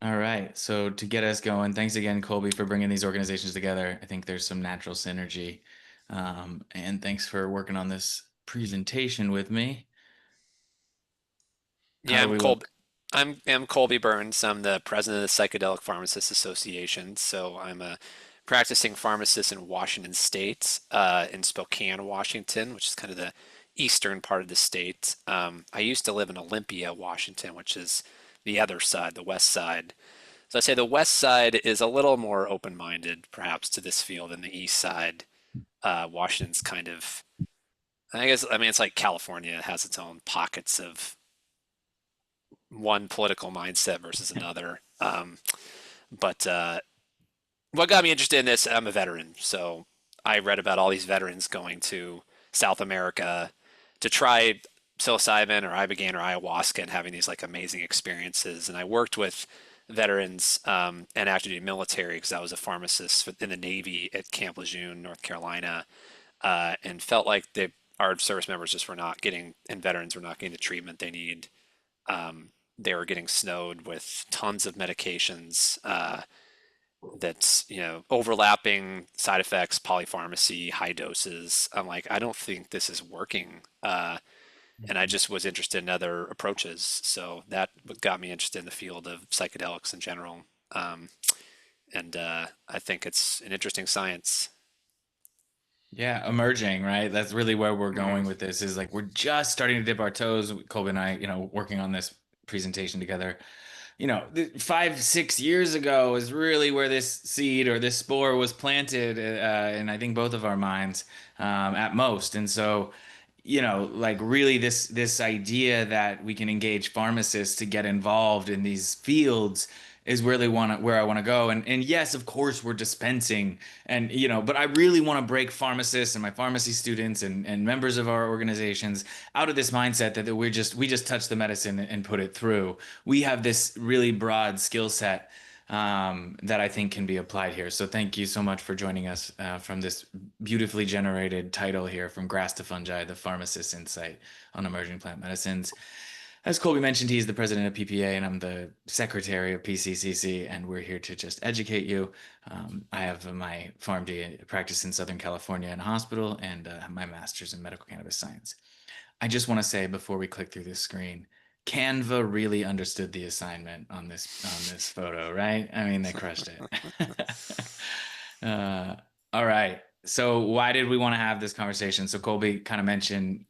All right. So to get us going, thanks again, Colby, for bringing these organizations together. I think there's some natural synergy. And thanks for working on this presentation with me. How Yeah, do we look? I'm Colby Burns. I'm the president of the Psychedelic Pharmacists Association. So I'm a practicing pharmacist in Washington State, in Spokane, Washington, which is kind of the eastern part of the state. I used to live in Olympia, Washington, which is the other side, the west side. So I'd say the west side is a little more open-minded, perhaps, to this field than the east side. Washington's kind of, I guess, I mean, it's like California. It has its own pockets of one political mindset versus another. But what got me interested in this, I'm a veteran, so I read about all these veterans going to South America to try psilocybin or ibogaine or ayahuasca and having these like amazing experiences. And I worked with veterans and active duty military because I was a pharmacist in the Navy at Camp Lejeune, North Carolina, and felt like our service members just were not getting, and veterans were not getting the treatment they need. They were getting snowed with tons of medications that's, overlapping side effects, polypharmacy, high doses. I'm like, I don't think this is working. And I just was interested in other approaches. So that what got me interested in the field of psychedelics in general. And I think it's an interesting science. Yeah, emerging, right? That's really where we're Hmm. going with this is like we're just starting to dip our toes. Colby and I, working on this presentation together. 5, 6 years ago is really where this seed or this spore was planted, and I think both of our minds, at most. And so, like really this idea that we can engage pharmacists to get involved in these fields is really where I want to go. And yes, of course, we're dispensing, and but I really want to break pharmacists and my pharmacy students and members of our organizations out of this mindset that we just touch the medicine and put it through. We have this really broad skill set, that I think can be applied here. So thank you so much for joining us, from this beautifully generated title here, From Grass to Fungi, the Pharmacist's Insight on Emerging Plant Medicines. As Colby mentioned, he's the president of PPA, and I'm the secretary of PCCC, and we're here to just educate you. I have my PharmD practice in Southern California in a hospital, and my master's in medical cannabis science. I just want to say before we click through this screen, Canva really understood the assignment on this photo, right? I mean, they crushed it. uh, all right. So why did we want to have this conversation? So Colby kind of mentioned,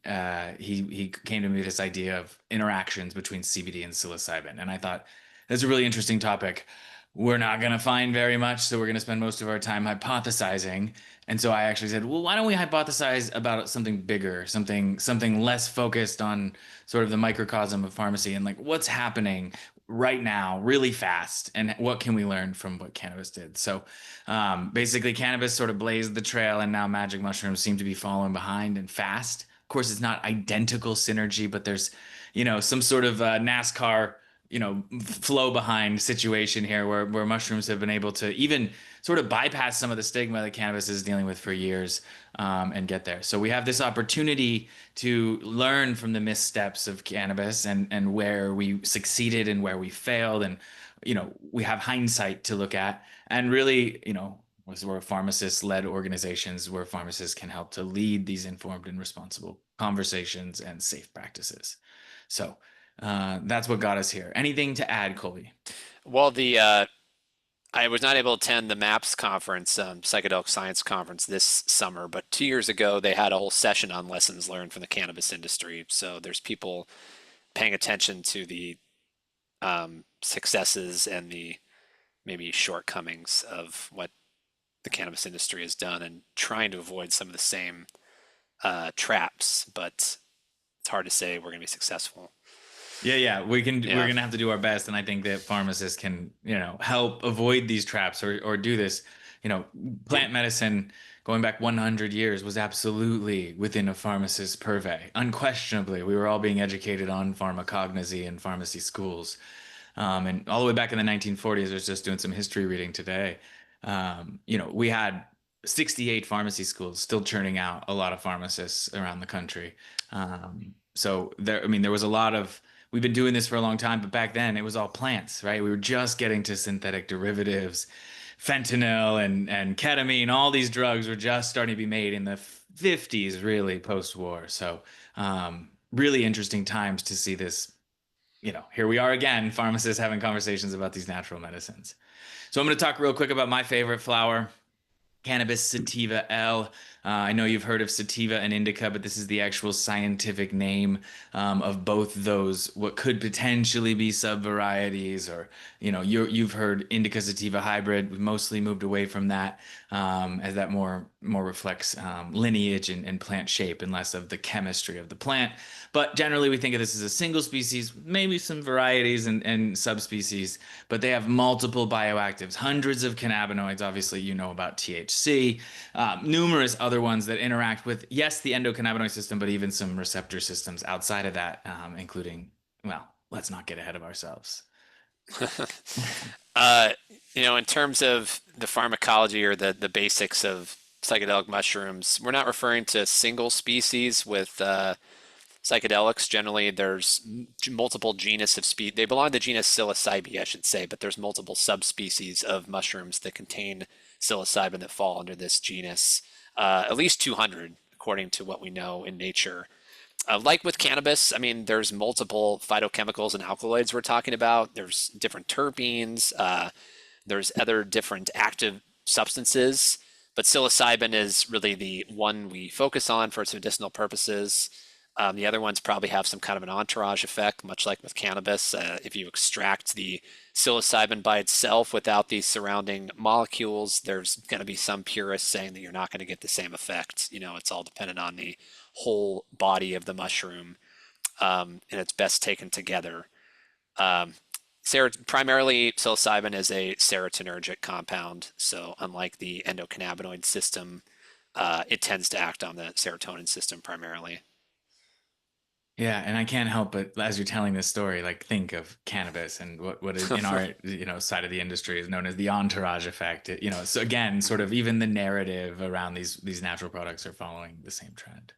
he came to me with this idea of interactions between CBD and psilocybin, and I thought that's a really interesting topic. We're not going to find very much, so we're going to spend most of our time hypothesizing. And so I actually said, well, why don't we hypothesize about something bigger, something less focused on sort of the microcosm of pharmacy and like what's happening right now, really fast, and what can we learn from what cannabis did? So, basically, cannabis sort of blazed the trail, and now magic mushrooms seem to be following behind and fast. Of course, it's not identical synergy, but there's, some sort of NASCAR, flow behind situation here where mushrooms have been able to even sort of bypass some of the stigma that cannabis is dealing with for years, and get there. So we have this opportunity to learn from the missteps of cannabis and where we succeeded and where we failed. And, we have hindsight to look at. And really, we're pharmacist-led organizations where pharmacists can help to lead these informed and responsible conversations and safe practices. So that's what got us here. Anything to add, Colby? Well, the I was not able to attend the MAPS conference, psychedelic science conference this summer, but 2 years ago they had a whole session on lessons learned from the cannabis industry. So there's people paying attention to the successes and the maybe shortcomings of what the cannabis industry has done and trying to avoid some of the same traps. But it's hard to say we're going to be successful. Yeah, we're Yeah. gonna have to do our best, and I think that pharmacists can, help avoid these traps or do this. You know, Plant medicine going back 100 years was absolutely within a pharmacist's purvey. Unquestionably, we were all being educated on pharmacognosy in pharmacy schools. And all the way back in the 1940s, I was just doing some history reading today. We had 68 pharmacy schools still churning out a lot of pharmacists around the country. So there, I mean, there was a lot of we've been doing this for a long time, but back then it was all plants, right? We were just getting to synthetic derivatives, fentanyl and ketamine. All these drugs were just starting to be made in the 50s, really post-war. So really interesting times to see this. Here we are again, pharmacists having conversations about these natural medicines. So I'm going to talk real quick about my favorite flower, Cannabis sativa L. I know you've heard of sativa and indica, but this is the actual scientific name of both those, what could potentially be subvarieties, or you've heard indica sativa hybrid. We've mostly moved away from that as that more reflects lineage and plant shape and less of the chemistry of the plant. But generally, we think of this as a single species, maybe some varieties and subspecies, but they have multiple bioactives, hundreds of cannabinoids. Obviously, you know about THC, numerous other ones that interact with, yes, the endocannabinoid system, but even some receptor systems outside of that, including, well, let's not get ahead of ourselves. Uh, in terms of the pharmacology or the basics of psychedelic mushrooms, we're not referring to single species with psychedelics. Generally, there's multiple genus of They belong to the genus psilocybe, I should say, but there's multiple subspecies of mushrooms that contain psilocybin that fall under this genus. At least 200, according to what we know in nature. Like with cannabis, I mean, there's multiple phytochemicals and alkaloids we're talking about. There's different terpenes. There's other different active substances, but psilocybin is really the one we focus on for its medicinal purposes. The other ones probably have some kind of an entourage effect, much like with cannabis. If you extract the psilocybin by itself without the surrounding molecules, there's going to be some purists saying that you're not going to get the same effect. It's all dependent on the whole body of the mushroom, and it's best taken together. Um, Primarily, psilocybin is a serotonergic compound, so unlike the endocannabinoid system, it tends to act on the serotonin system primarily. Yeah, and I can't help but as you're telling this story, like think of cannabis and what is in our side of the industry is known as the entourage effect. So again, sort of even the narrative around these natural products are following the same trend.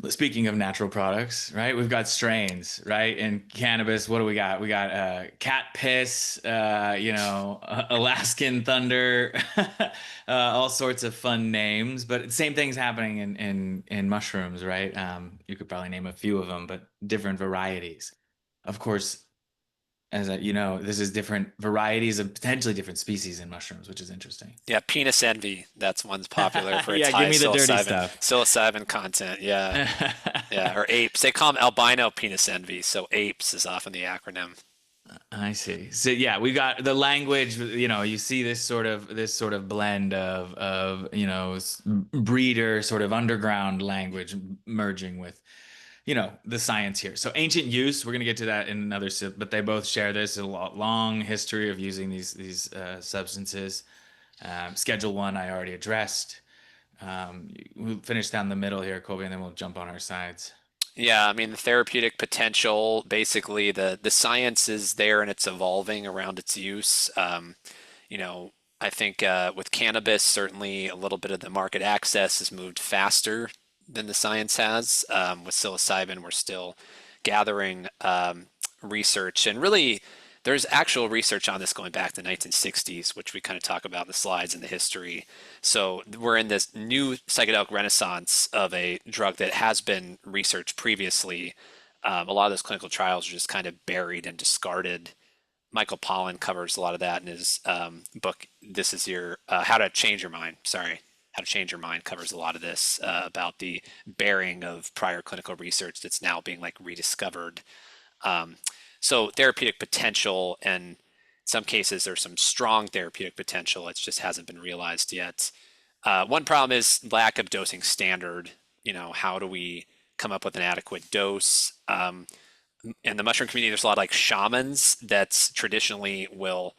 Speaking of natural products, right? We've got strains, right? In cannabis, what do we got? We got cat piss, Alaskan thunder, all sorts of fun names. But same thing's happening in mushrooms, right? You could probably name a few of them, but different varieties. Of course, this is different varieties of potentially different species in mushrooms, which is interesting. Yeah, penis envy. That's one's popular for its Yeah, give high me the dirty psilocybin stuff. psilocybin content. Yeah, yeah. Or apes. They call them albino penis envy. So apes is often the acronym. I see. So yeah, we got the language, you see this sort of blend of, breeder sort of underground language merging with, the science here. So ancient use, we're going to get to that in another sip, but they both share this long history of using these substances. Schedule 1 I already addressed. We'll finish down the middle here, Colby, and then we'll jump on our sides. Yeah, I mean the therapeutic potential, basically the science is there and it's evolving around its use. You know, I think with cannabis, certainly a little bit of the market access has moved faster than the science has. With psilocybin, we're still gathering research, and really there's actual research on this going back to the 1960s, which we kind of talk about in the slides in the history. So we're in this new psychedelic renaissance of a drug that has been researched previously. A lot of those clinical trials are just kind of buried and discarded. Michael Pollan covers a lot of that in his book. This is your How to Change Your Mind. Sorry, How to Change Your Mind covers a lot of this about the burying of prior clinical research that's now being like rediscovered. Um, so therapeutic potential, and in some cases there's some strong therapeutic potential. It just hasn't been realized yet. One problem is lack of dosing standard. How do we come up with an adequate dose? In the mushroom community, there's a lot of like shamans that traditionally will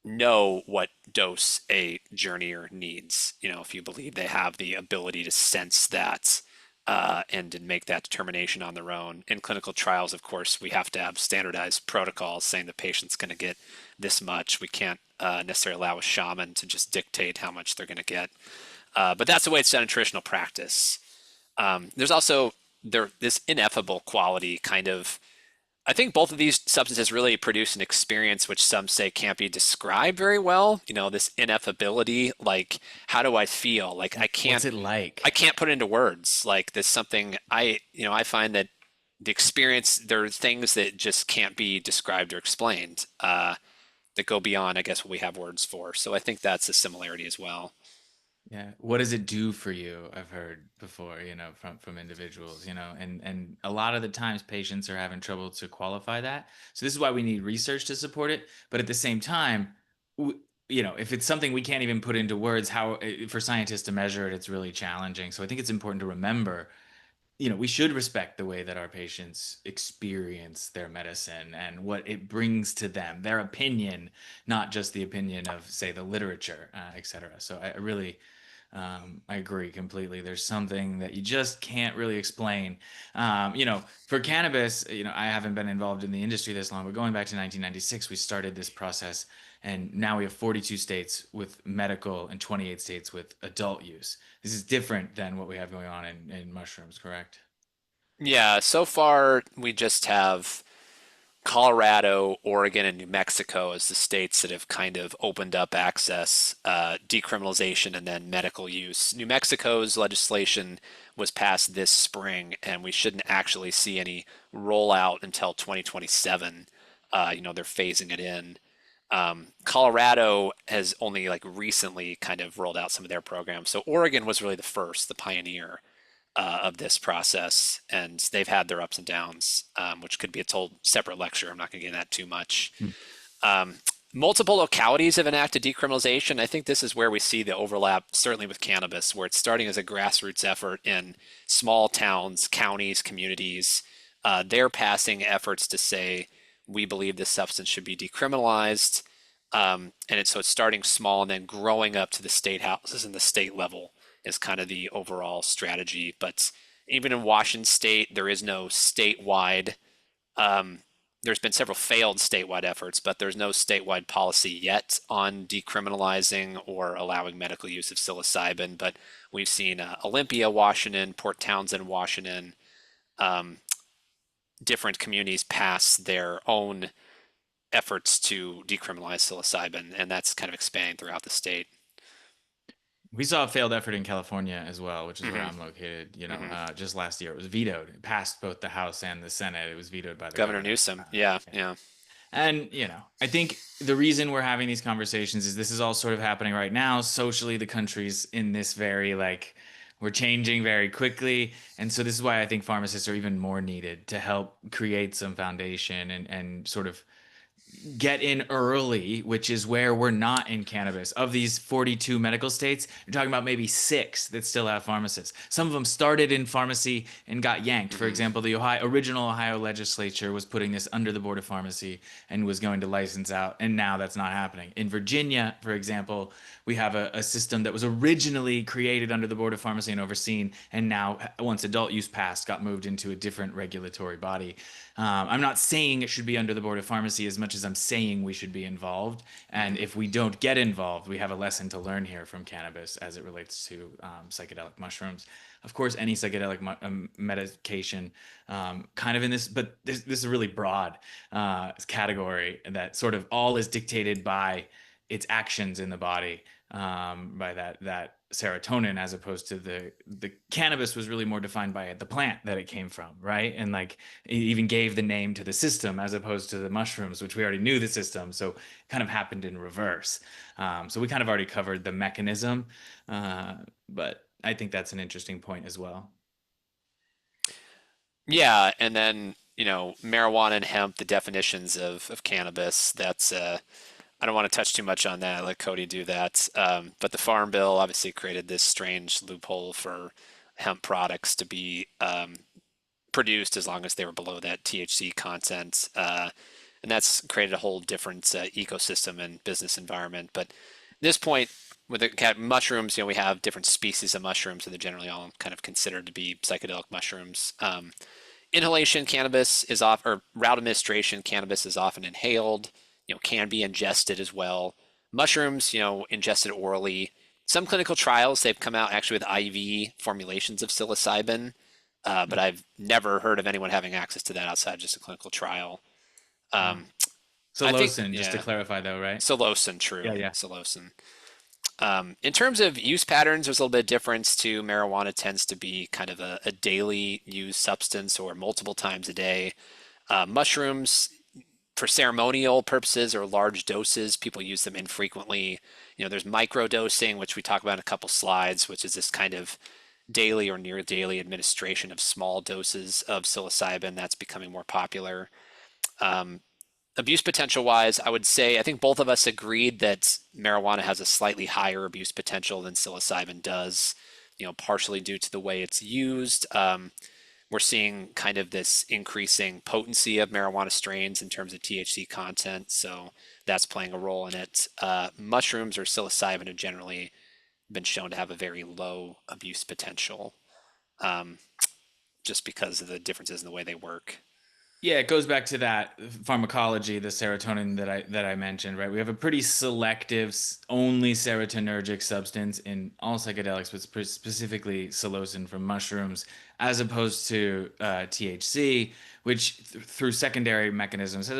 know what dose a journeyer needs. If you believe they have the ability to sense that and to make that determination on their own. In clinical trials, of course, we have to have standardized protocols saying the patient's going to get this much. We can't necessarily allow a shaman to just dictate how much they're going to get. But that's the way it's done in traditional practice. There's also this ineffable quality kind of. I think both of these substances really produce an experience which some say can't be described very well. This ineffability, like how do I feel? Like What's it I like? can't put it into words. Like there's something I find that the experience, there are things that just can't be described or explained, that go beyond, I guess, what we have words for. So I think that's a similarity as well. Yeah. What does it do for you? I've heard before, from individuals, and a lot of the times patients are having trouble to qualify that. So this is why we need research to support it. But at the same time, if it's something we can't even put into words, how for scientists to measure it, it's really challenging. So I think it's important to remember, we should respect the way that our patients experience their medicine and what it brings to them, their opinion, not just the opinion of, say, the literature, et cetera. So I really, I agree completely. There's something that you just can't really explain. For cannabis, I haven't been involved in the industry this long, but going back to 1996, we started this process, and now we have 42 states with medical and 28 states with adult use. This is different than what we have going on in mushrooms, correct? Yeah, so far we just have Colorado, Oregon, and New Mexico as the states that have kind of opened up access, decriminalization, and then medical use. New Mexico's legislation was passed this spring, and we shouldn't actually see any rollout until 2027. They're phasing it in. Colorado has only like recently kind of rolled out some of their programs. So Oregon was really the first, the pioneer of this process, and they've had their ups and downs, which could be a whole separate lecture. I'm not going to get into that too much. Hmm. Um, Multiple localities have enacted decriminalization. I think this is where we see the overlap, certainly with cannabis, where it's starting as a grassroots effort in small towns, counties, communities. They're passing efforts to say, we believe this substance should be decriminalized. So it's starting small and then growing up to the state houses and the state level is kind of the overall strategy. But even in Washington state, there is no statewide, um, there's been several failed statewide efforts, but there's no statewide policy yet on decriminalizing or allowing medical use of psilocybin. But we've seen Olympia, Washington, Port Townsend, Washington, um, different communities pass their own efforts to decriminalize psilocybin, and that's kind of expanding throughout the state. We saw a failed effort in California as well, which is where Hmm. I'm located. Hmm. Just last year, it was vetoed. It passed both the House and the Senate. It was vetoed by the Governor governor. Newsom, yeah, Yeah. yeah. And, I think the reason we're having these conversations is this is all sort of happening right now. Socially, the country's in this very, like, we're changing very quickly. And so this is why I think pharmacists are even more needed to help create some foundation and sort of get in early, which is where we're not in cannabis. Of these 42 medical states, you're talking about maybe six that still have pharmacists. Some of them started in pharmacy and got yanked. For Hmm. example, the original Ohio legislature was putting this under the Board of Pharmacy and was going to license out, and now that's not happening. In Virginia, for example, we have a system that was originally created under the Board of Pharmacy and overseen, and now, once adult use passed, got moved into a different regulatory body. I'm not saying it should be under the Board of Pharmacy as much as I'm saying we should be involved. And Hmm. if we don't get involved, we have a lesson to learn here from cannabis as it relates to psychedelic mushrooms. Of course, any psychedelic medication, kind of in this, but this is a really broad category that sort of all is dictated by its actions in the body, by that serotonin, as opposed to the cannabis was really more defined by the plant that it came from, right? And like it even gave the name to the system as opposed to the mushrooms, which we already knew the system. So it kind of happened in reverse. So we kind of already covered the mechanism, but I think that's an interesting point as well. Yeah, and then marijuana and hemp, the definitions of cannabis. That's I don't want to touch too much on that. Let Cody do that. But the Farm Bill obviously created this strange loophole for hemp products to be produced as long as they were below that THC content. And that's created a whole different ecosystem and business environment. But at this point, with the mushrooms, we have different species of mushrooms, and they're generally all kind of considered to be psychedelic mushrooms. Inhalation cannabis is off, or route administration cannabis is often inhaled. Can be ingested as well. Mushrooms, ingested orally. Some clinical trials they've come out actually with IV formulations of psilocybin, but I've never heard of anyone having access to that outside of just a clinical trial. Wow. Um, I think, Psilocin, just to yeah, clarify though, right? psilocin, true, Yeah, yeah. psilocin. In terms of use patterns, there's a little bit of difference too. Marijuana tends to be kind of a daily use substance or multiple times a day. Mushrooms, for ceremonial purposes or large doses, people use them infrequently. There's micro dosing, which we talk about in a couple slides, which is this kind of daily or near daily administration of small doses of psilocybin that's becoming more popular. Abuse potential wise, I would say I think both of us agreed that marijuana has a slightly higher abuse potential than psilocybin does, partially due to the way it's used. We're seeing kind of this increasing potency of marijuana strains in terms of THC content, so that's playing a role in it. Mushrooms or psilocybin have generally been shown to have a very low abuse potential, um, just because of the differences in the way they work. Yeah, it goes back to that pharmacology, the serotonin that I mentioned, right? We have a pretty selective, only serotonergic substance in all psychedelics, but specifically psilocin from mushrooms, as opposed to THC, which through secondary mechanisms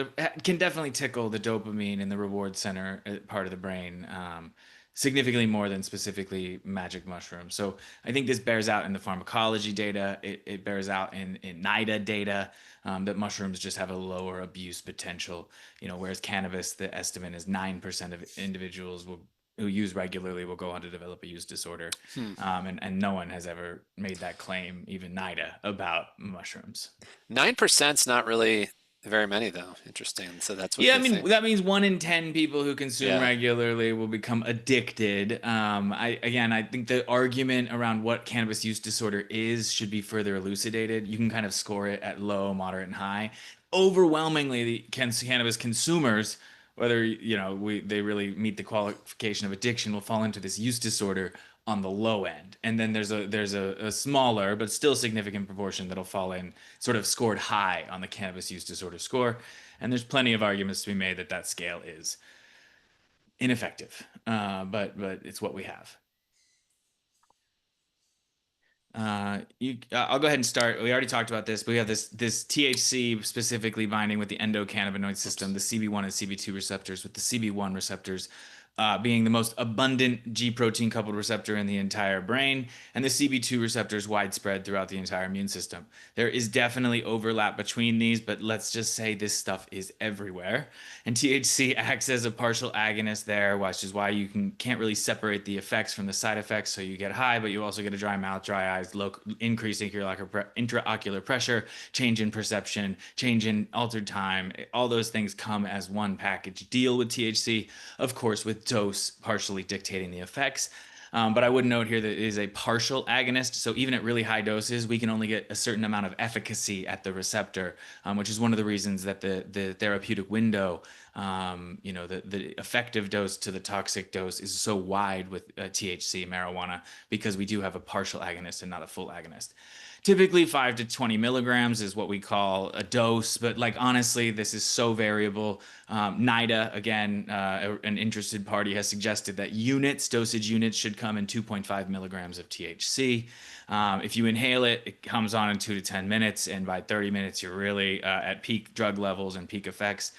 can definitely tickle the dopamine in the reward center part of the brain. Significantly more than specifically magic mushrooms. So I think this bears out in the pharmacology data. It bears out in NIDA data that mushrooms just have a lower abuse potential. Whereas cannabis, the estimate is 9% of individuals who use regularly will go on to develop a use disorder. Hmm. And no one has ever made that claim, even NIDA, about mushrooms. 9%'s not really very many though. Interesting. So that's what Yeah, I they mean think. that means 1 in 10 people who consume Yeah. regularly will become addicted. I think the argument around what cannabis use disorder is should be further elucidated. You can kind of score it at low, moderate, and high. Overwhelmingly, the cannabis consumers, whether they really meet the qualification of addiction, will fall into this use disorder on the low end, and then there's a smaller but still significant proportion that'll fall in sort of scored high on the cannabis use disorder score. And there's plenty of arguments to be made that that scale is ineffective, but it's what we have. I'll go ahead and start. We already talked about this, but we have this THC specifically binding with the endocannabinoid system, Oops. the CB1 and CB2 receptors, with the CB1 receptors being the most abundant G protein coupled receptor in the entire brain, and the CB2 receptors widespread throughout the entire immune system. There is definitely overlap between these, but let's just say this stuff is everywhere. And THC acts as a partial agonist there, which is why you can't really separate the effects from the side effects. So you get high, but you also get a dry mouth, dry eyes, increase intraocular pressure, change in perception, change in altered time. All those things come as one package deal with THC, of course, with dose partially dictating the effects. But I would note here that it is a partial agonist. So even at really high doses, we can only get a certain amount of efficacy at the receptor, which is one of the reasons that the therapeutic window, the effective dose to the toxic dose is so wide with THC marijuana, because we do have a partial agonist and not a full agonist. Typically 5 to 20 milligrams is what we call a dose, but like honestly, this is so variable. NIDA, again, an interested party has suggested that dosage units should come in 2.5 milligrams of THC. If you inhale it, it comes on in 2 to 10 minutes, and by 30 minutes, you're really at peak drug levels and peak effects.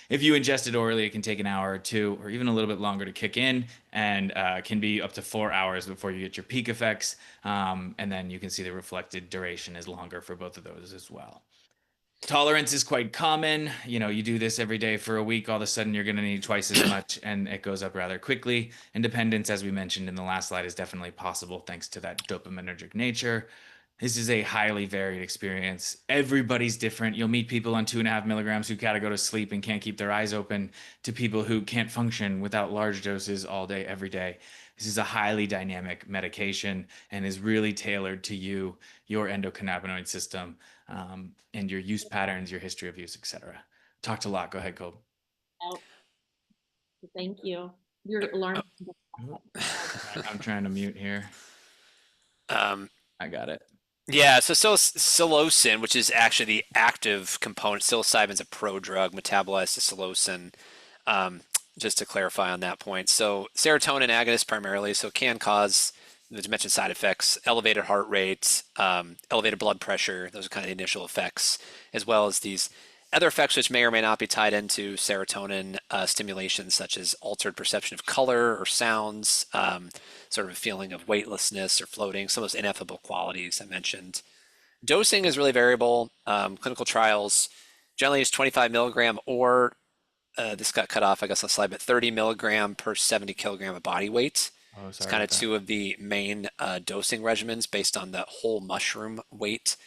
If you ingest it orally, it can take an hour or two, or even a little bit longer to kick in, and can be up to 4 hours before you get your peak effects. And then you can see the reflected duration is longer for both of those as well. Tolerance is quite common. You do this every day for a week, all of a sudden you're going to need twice as much, and it goes up rather quickly. Independence, as we mentioned in the last slide, is definitely possible thanks to that dopaminergic nature. This is a highly varied experience. Everybody's different. You'll meet people on 2.5 milligrams who gotta go to sleep and can't keep their eyes open, to people who can't function without large doses all day, every day. This is a highly dynamic medication and is really tailored to you, your endocannabinoid system, and your use patterns, your history of use, etc. Talked a lot. Go ahead, Cole. Oh, thank you. You're learning. I'm trying to mute here. Um, I got it. yeah, so psilocin, which is actually the active component, psilocybin's a prodrug metabolized to psilocin. Um, just to clarify on that point. So serotonin agonist primarily, so it can cause as mentioned, side effects, elevated heart rate, elevated blood pressure. Those are kind of the initial effects, as well as these other effects which may or may not be tied into serotonin stimulation, such as altered perception of color or sounds, sort of a feeling of weightlessness or floating, some of those ineffable qualities I mentioned. Dosing is really variable. Clinical trials generally use 25 milligram or this got cut off, I guess, on the slide, but 30 milligram per 70 kilogram of body weight. Oh, It's sorry kind of about that. two of the main dosing regimens based on the whole mushroom weight.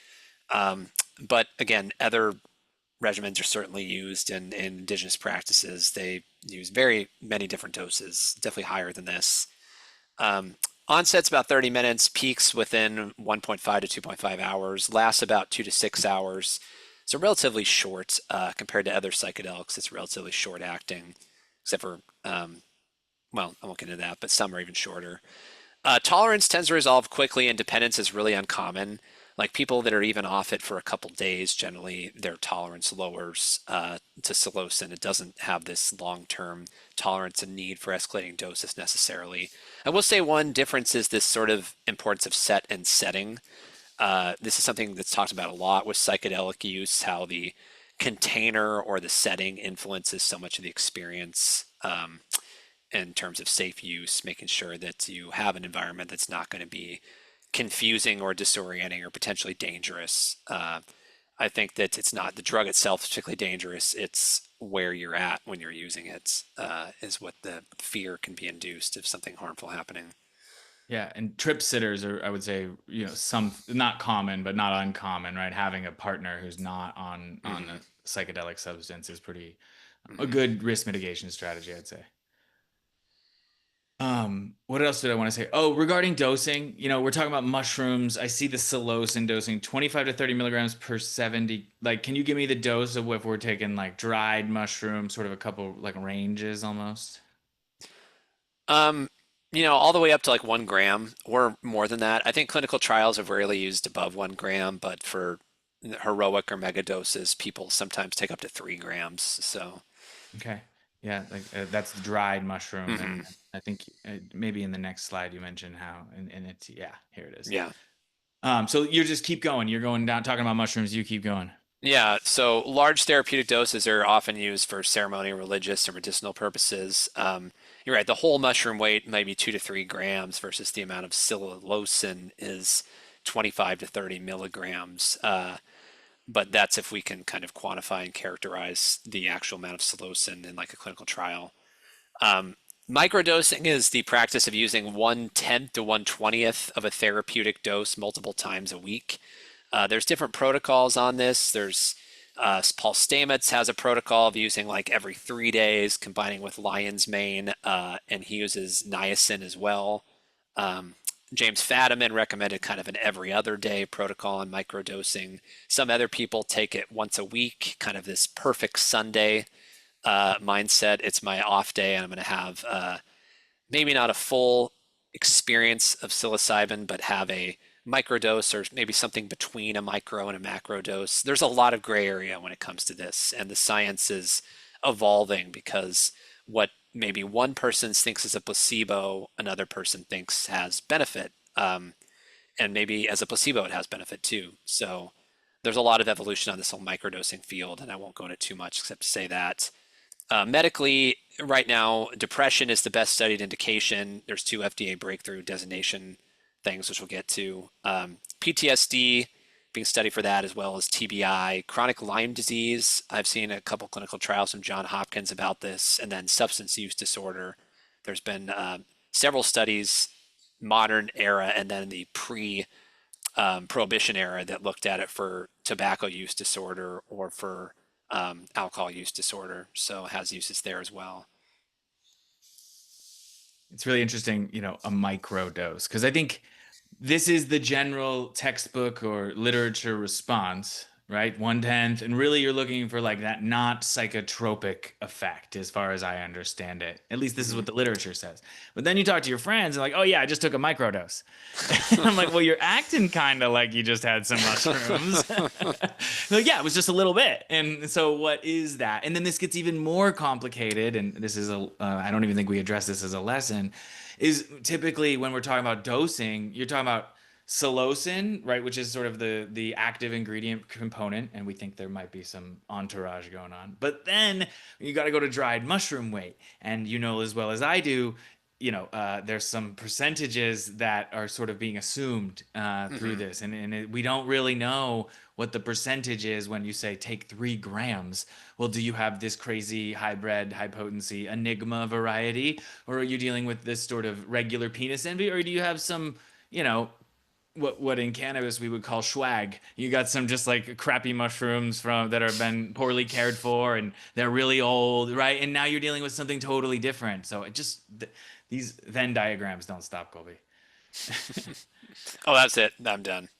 But again, other regimens are certainly used in indigenous practices. They use very many different doses, definitely higher than this. Um, Onset's about 30 minutes, peaks within 1.5 to 2.5 hours, lasts about 2 to 6 hours. So relatively short compared to other psychedelics. It's relatively short acting, except for, well, I won't get into that, but some are even shorter. Tolerance tends to resolve quickly, and dependence is really uncommon. Like people that are even off it for a couple days, generally their tolerance lowers to psilocin. It doesn't have this long-term tolerance and need for escalating doses necessarily. I will say one difference is this sort of importance of set and setting. This is something that's talked about a lot with psychedelic use, how the container or the setting influences so much of the experience. In terms of safe use, making sure that you have an environment that's not going to be confusing or disorienting or potentially dangerous. I think that it's not the drug itself is particularly dangerous. It's where you're at when you're using it is what the fear can be induced of something harmful happening. Yeah, and trip sitters are, I would say, some not common, but not uncommon, right? Having a partner who's not on Hmm. a psychedelic substance is pretty a Hmm. good risk mitigation strategy, I'd say. What else did I want to say? Oh, regarding dosing, we're talking about mushrooms. I see the psilocin dosing 25 to 30 milligrams per 70. Like, can you give me the dose of if we're taking like dried mushrooms, sort of a couple like ranges almost? Um, all the way up to like 1 gram or more than that. I think clinical trials have rarely used above 1 gram, but for heroic or mega doses, people sometimes take up to 3 grams. So, Okay. Yeah, like that's the dried mushroom, and mhm, I think maybe in the next slide you mentioned how, and it's yeah, here it is. yeah. So you just keep going. You're going down talking about mushrooms. You keep going. Yeah, so large therapeutic doses are often used for ceremonial, religious, or medicinal purposes. You're right, the whole mushroom weight might be 2 to 3 grams versus the amount of psilocin is 25 to 30 milligrams. But that's if we can kind of quantify and characterize the actual amount of psilocin in like a clinical trial. Um, Microdosing is the practice of using 1/10 to 1/20th of a therapeutic dose multiple times a week. There's different protocols on this. There's Paul Stamets has a protocol of using like every 3 days, combining with lion's mane, and he uses niacin as well. Um, James Fadiman recommended kind of an every other day protocol on microdosing. Some other people take it once a week, kind of this perfect Sunday mindset. It's my off day, and I'm going to have maybe not a full experience of psilocybin, but have a microdose or maybe something between a micro and a macro dose. There's a lot of gray area when it comes to this, and the science is evolving because what maybe one person thinks is a placebo, another person thinks has benefit. And maybe as a placebo, it has benefit too. So there's a lot of evolution on this whole microdosing field, and I won't go into too much except to say that medically, right now, depression is the best studied indication. There's two FDA breakthrough designation things, which we'll get to. PTSD being studied for that, as well as TBI, chronic Lyme disease. I've seen a couple clinical trials from Johns Hopkins about this, and then substance use disorder. There's been several studies, modern era, and then the pre prohibition era that looked at it for tobacco use disorder or for alcohol use disorder. So it has uses there as well. It's really interesting, a micro dose, because I think this is the general textbook or literature response. right? 1/10. And really you're looking for like that not psychotropic effect as far as I understand it. At least this is Hmm. what the literature says. But then you talk to your friends and like, oh yeah, I just took a microdose. And I'm like, well, you're acting kind of like you just had some mushrooms. Like, yeah, it was just a little bit. And so what is that? And then this gets even more complicated. And this is I don't even think we address this as a lesson, is typically when we're talking about dosing, you're talking about psilocin, right, which is sort of the active ingredient component, and we think there might be some entourage going on. But then you got to go to dried mushroom weight, and you know as well as I do, there's some percentages that are sort of being assumed through Hmm. this, we don't really know what the percentage is when you say take 3 grams. Well, do you have this crazy hybrid, high potency enigma variety, or are you dealing with this sort of regular penis envy, or do you have some, you know, what in cannabis we would call swag. You got some just like crappy mushrooms from that have been poorly cared for and they're really old, right? And now you're dealing with something totally different. So these Venn diagrams don't stop, Colby. Oh, that's it. I'm done.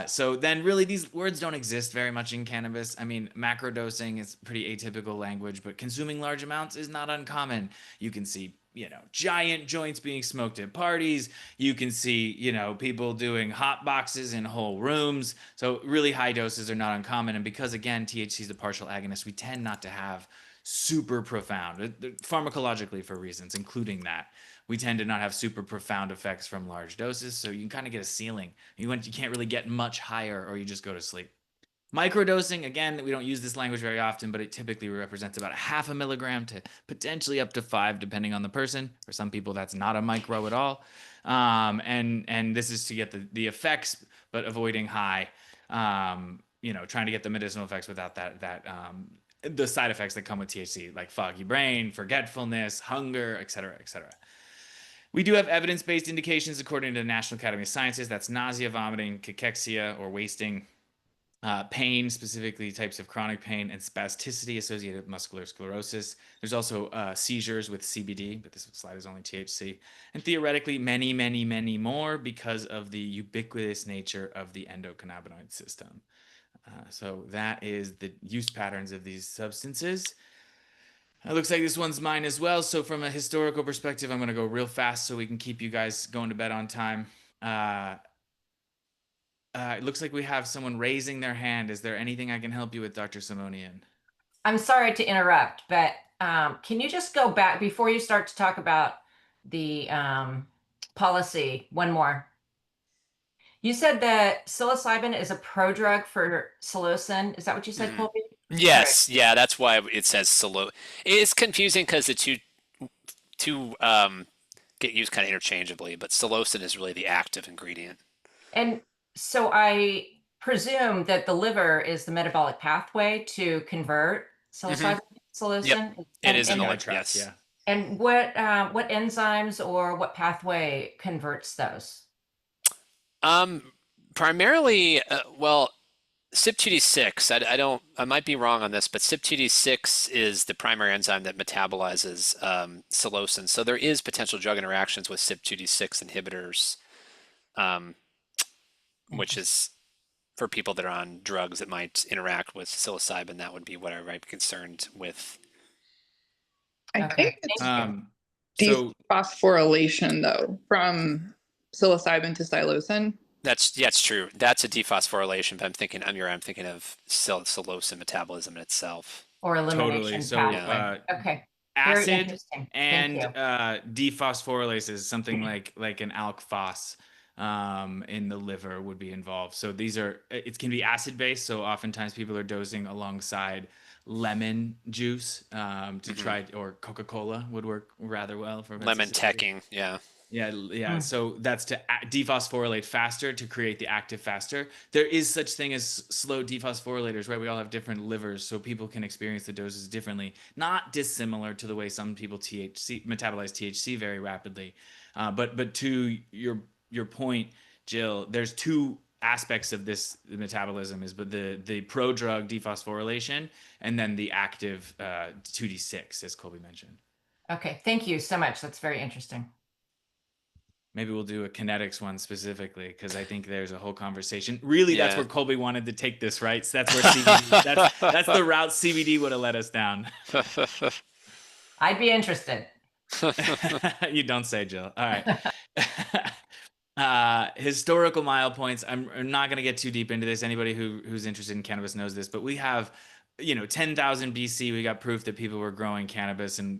So then really these words don't exist very much in cannabis. I mean, macrodosing is pretty atypical language, but consuming large amounts is not uncommon. You can see, giant joints being smoked at parties. You can see, people doing hot boxes in whole rooms. So really high doses are not uncommon. And because again, THC is a partial agonist, we tend not to have super profound, pharmacologically for reasons, including that we tend to not have super profound effects from large doses. So you can kind of get a ceiling. You can't really get much higher or you just go to sleep. Microdosing, again, we don't use this language very often, but it typically represents about a 0.5 milligram to potentially up to 5, depending on the person. For some people, that's not a micro at all. And this is to get the effects, but avoiding high. Trying to get the medicinal effects without the side effects that come with THC, like foggy brain, forgetfulness, hunger, et cetera, et cetera. We do have evidence-based indications according to the National Academy of Sciences. That's nausea, vomiting, cachexia, or wasting, pain, specifically types of chronic pain, and spasticity associated with muscular sclerosis. There's also seizures with CBD, but this slide is only THC. And theoretically, many, many, many more because of the ubiquitous nature of the endocannabinoid system. So that is the use patterns of these substances. It looks like this one's mine as well. So from a historical perspective, I'm going to go real fast so we can keep you guys going to bed on time. Uh, it looks like we have someone raising their hand. Is there anything I can help you with, Dr. Simonian? I'm sorry to interrupt, but can you just go back before you start to talk about the policy? One more. You said that psilocybin is a prodrug for psilocin. Is that what you said, Hmm. Colby? All right. Yes, yeah, that's why it says solo. It's confusing because the two get used kind of interchangeably, but psilocin is really the active ingredient. And so I presume that the liver is the metabolic pathway to convert Hmm. psilocybin to Yep, psilocin. it is in the Yeah, that tracks. yes. Yeah. And what enzymes or what pathway converts those? Um, Primarily, well, CYP2D6. I might be wrong on this, but CYP2D6 is the primary enzyme that metabolizes psilocin. So there is potential drug interactions with CYP2D6 inhibitors, um, which Interesting. is for people that are on drugs that might interact with psilocybin. That would be what I might be concerned with. I Okay, think it's thank you. So dephosphorylation though, from psilocybin to psilocin. That's true. That's a dephosphorylation, but I'm thinking of psilocin metabolism in itself. Or totally. elimination So Yeah. pathway. Okay, very acid interesting. Thank and you. dephosphorylase is something like an alk phos in the liver would be involved. So these are it can be acid based. So oftentimes people are dosing alongside lemon juice to Hmm. try, or Coca-Cola would work rather well for med Lemon sensitivity. teching, yeah. Yeah, yeah. Hmm. So that's to dephosphorylate faster to create the active faster. There is such thing as slow dephosphorylators, right? We all have different livers, so people can experience the doses differently. Not dissimilar to the way some people THC metabolize THC very rapidly. But to your point, Jill, there's two aspects of this metabolism is but the prodrug dephosphorylation and then the active 2D6, as Colby mentioned. Okay, thank you so much. That's very interesting. Maybe we'll do a kinetics one specifically because I think there's a whole conversation. Really, that's Yeah. where Colby wanted to take this, right? So that's where CBD. That's the route CBD would have led us down. I'd be interested. You don't say, Jill. All right. Historical mile points. I'm not going to get too deep into this. Anybody who's interested in cannabis knows this, but we have, 10,000 BC. We got proof that people were growing cannabis, and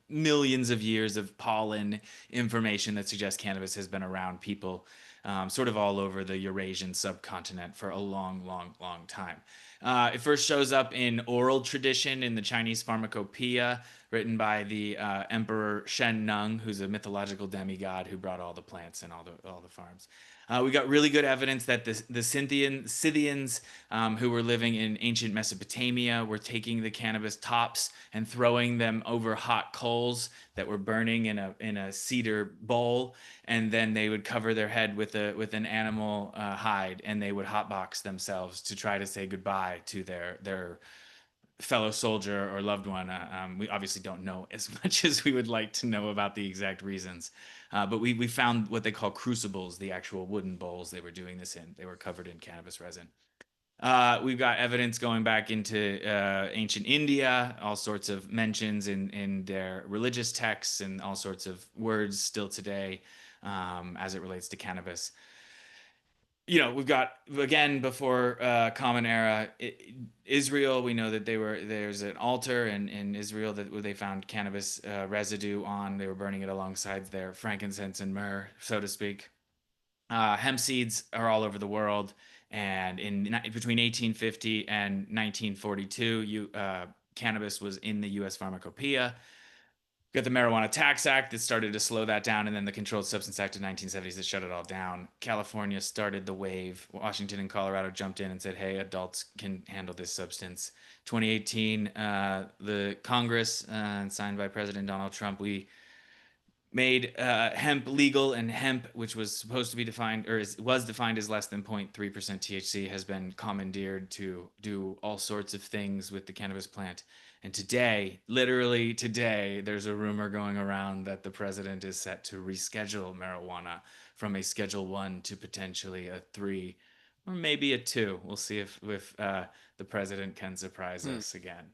millions of years of pollen information that suggests cannabis has been around people, sort of all over the Eurasian subcontinent for a long, long, long time. It first shows up in oral tradition in the Chinese pharmacopoeia, written by the Emperor Shen Nung, who's a mythological demigod who brought all the plants and all the farms. We got really good evidence that the Scythians, who were living in ancient Mesopotamia, were taking the cannabis tops and throwing them over hot coals that were burning in a cedar bowl, and then they would cover their head with an animal hide, and they would hotbox themselves to try to say goodbye to their fellow soldier or loved one. We obviously don't know as much as we would like to know about the exact reasons, but we found what they call crucibles, the actual wooden bowls they were doing this in. They were covered in cannabis resin. We've got evidence going back into ancient India, all sorts of mentions in their religious texts and all sorts of words still today as it relates to cannabis. We've got, again, before Common Era, Israel. We know that there's an altar in Israel where they found cannabis residue on. They were burning it alongside their frankincense and myrrh, so to speak. Hemp seeds are all over the world, and between 1850 and 1942, cannabis was in the U.S. Pharmacopoeia. Got the Marijuana Tax Act that started to slow that down, and then the Controlled Substance Act of 1970s that shut it all down. California started the wave. Washington and Colorado jumped in and said, hey, adults can handle this substance. 2018, the Congress, signed by President Donald Trump, we made hemp legal, and hemp, which was supposed to be defined, or was defined as less than 0.3% THC, has been commandeered to do all sorts of things with the cannabis plant. And today, literally today, there's a rumor going around that the president is set to reschedule marijuana from a Schedule 1 to potentially a 3 or maybe a 2. We'll see if the president can surprise us again.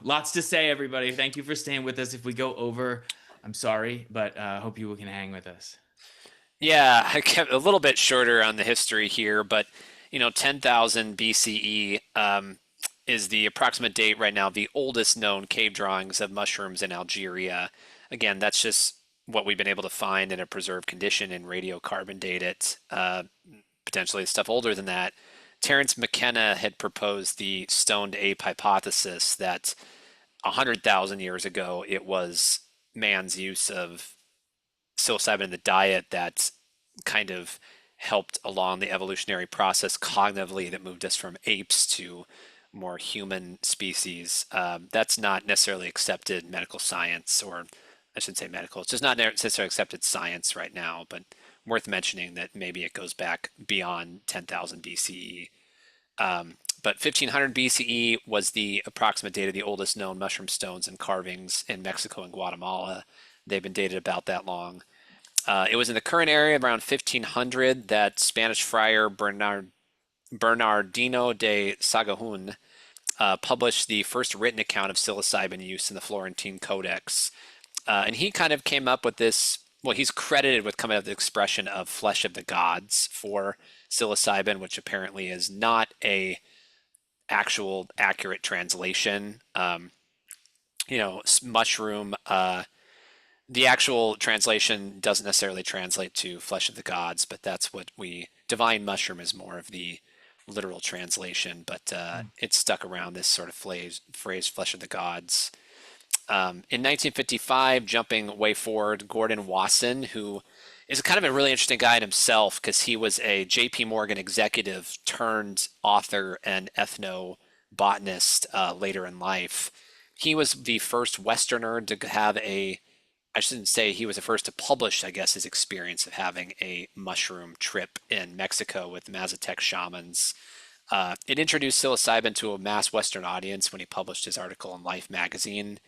Lots to say, everybody. Thank you for staying with us. If we go over, I'm sorry, but hope you can hang with us. Yeah, I kept a little bit shorter on the history here, but 10,000 BCE is the approximate date right now of the oldest known cave drawings of mushrooms in Algeria. Again, that's just what we've been able to find in a preserved condition and radiocarbon date it. Potentially stuff older than that. Terence McKenna had proposed the stoned ape hypothesis that 100,000 years ago it was man's use of psilocybin in the diet that kind of helped along the evolutionary process cognitively that moved us from apes to more human species. That's not necessarily accepted medical science, or I shouldn't say medical, it's just not necessarily accepted science right now, but worth mentioning that maybe it goes back beyond 10,000 BCE. But 1500 BCE was the approximate date of the oldest known mushroom stones and carvings in Mexico and Guatemala. They've been dated about that long. It was in the current area around 1500 that Spanish friar Bernardino de Sahagún published the first written account of psilocybin use in the Florentine Codex. And he kind of came up with this, well, he's credited with coming up with the expression of flesh of the gods for psilocybin, which apparently is not a actual accurate translation. Mushroom, the actual translation doesn't necessarily translate to flesh of the gods, but that's what divine mushroom is more of the literal translation, but it's stuck around this sort of phrase, flesh of the gods. In 1955, jumping way forward, Gordon Wasson, who is kind of a really interesting guy in himself because he was a JP Morgan executive turned author and ethnobotanist later in life. He was the first Westerner to have I shouldn't say he was the first to publish, I guess, his experience of having a mushroom trip in Mexico with Mazatec shamans. It introduced psilocybin to a mass Western audience when he published his article in Life magazine.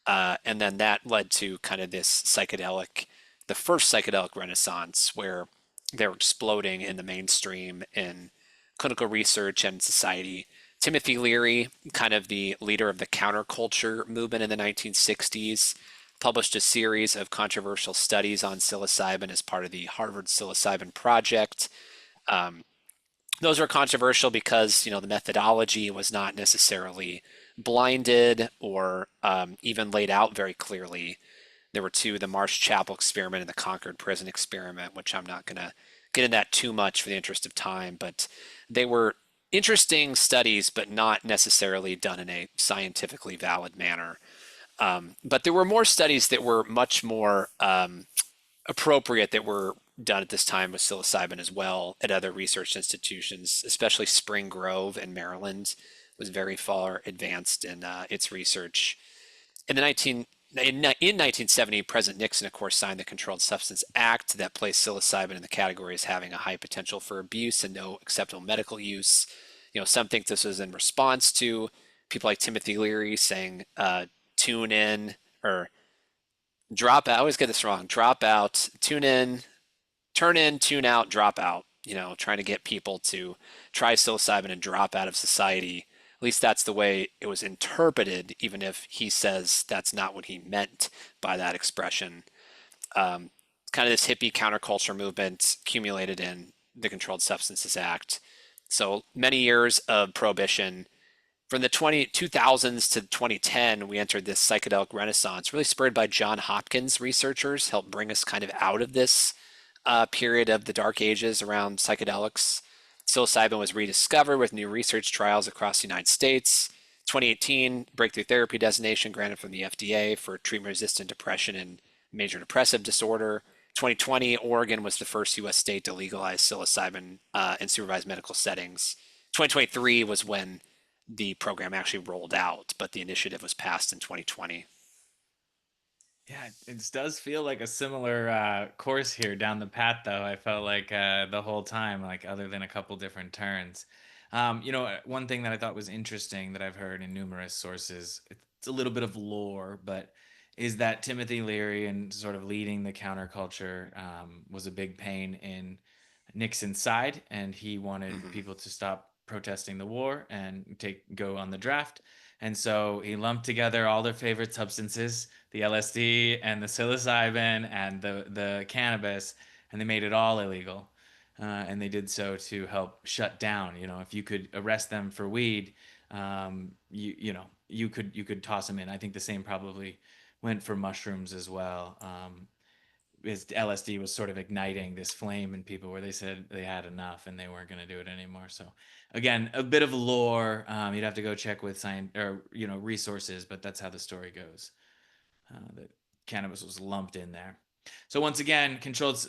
And then that led to kind of this psychedelic the first psychedelic renaissance where they're exploding in the mainstream in clinical research and society. Timothy Leary, kind of the leader of the counterculture movement in the 1960s, published a series of controversial studies on psilocybin as part of the Harvard Psilocybin Project. Um, those were controversial because the methodology was not necessarily blinded or even laid out very clearly. There were two, the Marsh Chapel experiment and the Concord Prison experiment, which I'm not going to get into that too much for the interest of time, but they were interesting studies, but not necessarily done in a scientifically valid manner. But there were more studies that were much more appropriate that were done at this time with psilocybin as well at other research institutions, especially Spring Grove in Maryland was very far advanced in its research. In the 1970, President Nixon, of course, signed the Controlled Substance Act that placed psilocybin in the category as having a high potential for abuse and no acceptable medical use. Some think this was in response to people like Timothy Leary saying, tune in or drop out. I always get this wrong. Drop out, tune in, turn in, tune out, drop out. Trying to get people to try psilocybin and drop out of society. At least that's the way it was interpreted, even if he says that's not what he meant by that expression. Kind of this hippie counterculture movement accumulated in the Controlled Substances Act. So many years of prohibition. From the 2000s to 2010, we entered this psychedelic renaissance, really spurred by John Hopkins researchers, helped bring us kind of out of this period of the dark ages around psychedelics. Psilocybin was rediscovered with new research trials across the United States. 2018, breakthrough therapy designation granted from the FDA for treatment-resistant depression and major depressive disorder. 2020, Oregon was the first U.S. state to legalize psilocybin in supervised medical settings. 2023 was when the program actually rolled out, but the initiative was passed in 2020. Yeah, it does feel like a similar course here down the path, though. I felt like the whole time, like other than a couple different turns. One thing that I thought was interesting that I've heard in numerous sources, it's a little bit of lore, but is that Timothy Leary and sort of leading the counterculture was a big pain in Nixon's side, and he wanted Mm-hmm. people to stop protesting the war and go on the draft. And so he lumped together all their favorite substances, the LSD and the psilocybin and the cannabis, and they made it all illegal. And they did so to help shut down. If you could arrest them for weed, you could toss them in. I think the same probably went for mushrooms as well. His LSD was sort of igniting this flame in people where they said they had enough and they weren't going to do it anymore. So again, a bit of lore. You'd have to go check with science or resources, but that's how the story goes. That cannabis was lumped in there. So once again,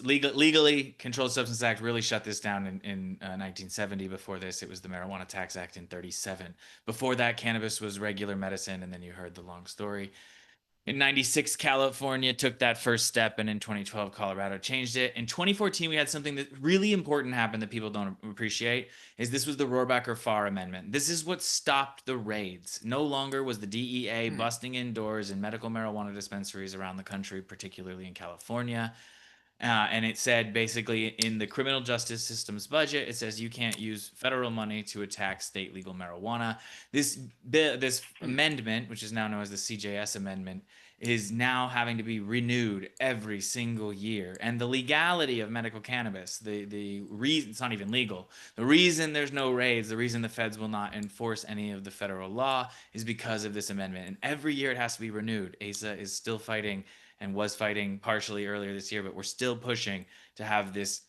legally Controlled Substance Act really shut this down in 1970. Before this, it was the Marijuana Tax Act in 37. Before that, cannabis was regular medicine, and then you heard the long story. In 96, California took that first step, and in 2012, Colorado changed it. In 2014, we had something that really important happen that people don't appreciate, is this was the Rohrabacher-Farr Amendment. This is what stopped the raids. No longer was the DEA busting in doors in medical marijuana dispensaries around the country, particularly in California. And it said basically in the criminal justice system's budget, it says you can't use federal money to attack state legal marijuana. This amendment, which is now known as the CJS Amendment, is now having to be renewed every single year. And the legality of medical cannabis, the reason it's not even legal, the reason there's no raids, the reason the feds will not enforce any of the federal law is because of this amendment. And every year it has to be renewed. ASA is still fighting and was fighting partially earlier this year, but we're still pushing to have this,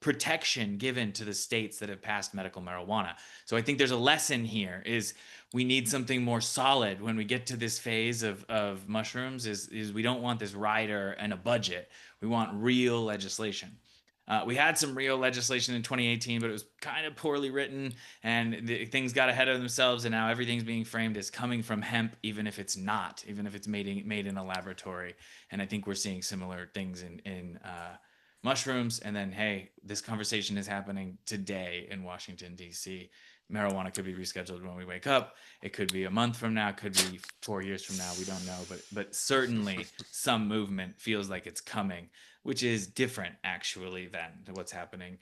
protection given to the states that have passed medical marijuana. So I think there's a lesson here is we need something more solid when we get to this phase of mushrooms is we don't want this rider and a budget. We want real legislation. We had some real legislation in 2018, but it was kind of poorly written, and things got ahead of themselves, and now everything's being framed as coming from hemp, even if it's not, even if it's made in a laboratory. And I think we're seeing similar things in mushrooms. And then, hey, this conversation is happening today in Washington, D.C. Marijuana could be rescheduled when we wake up. It could be a month from now, could be 4 years from now. We don't know, but certainly some movement feels like it's coming, which is different actually than what's happening.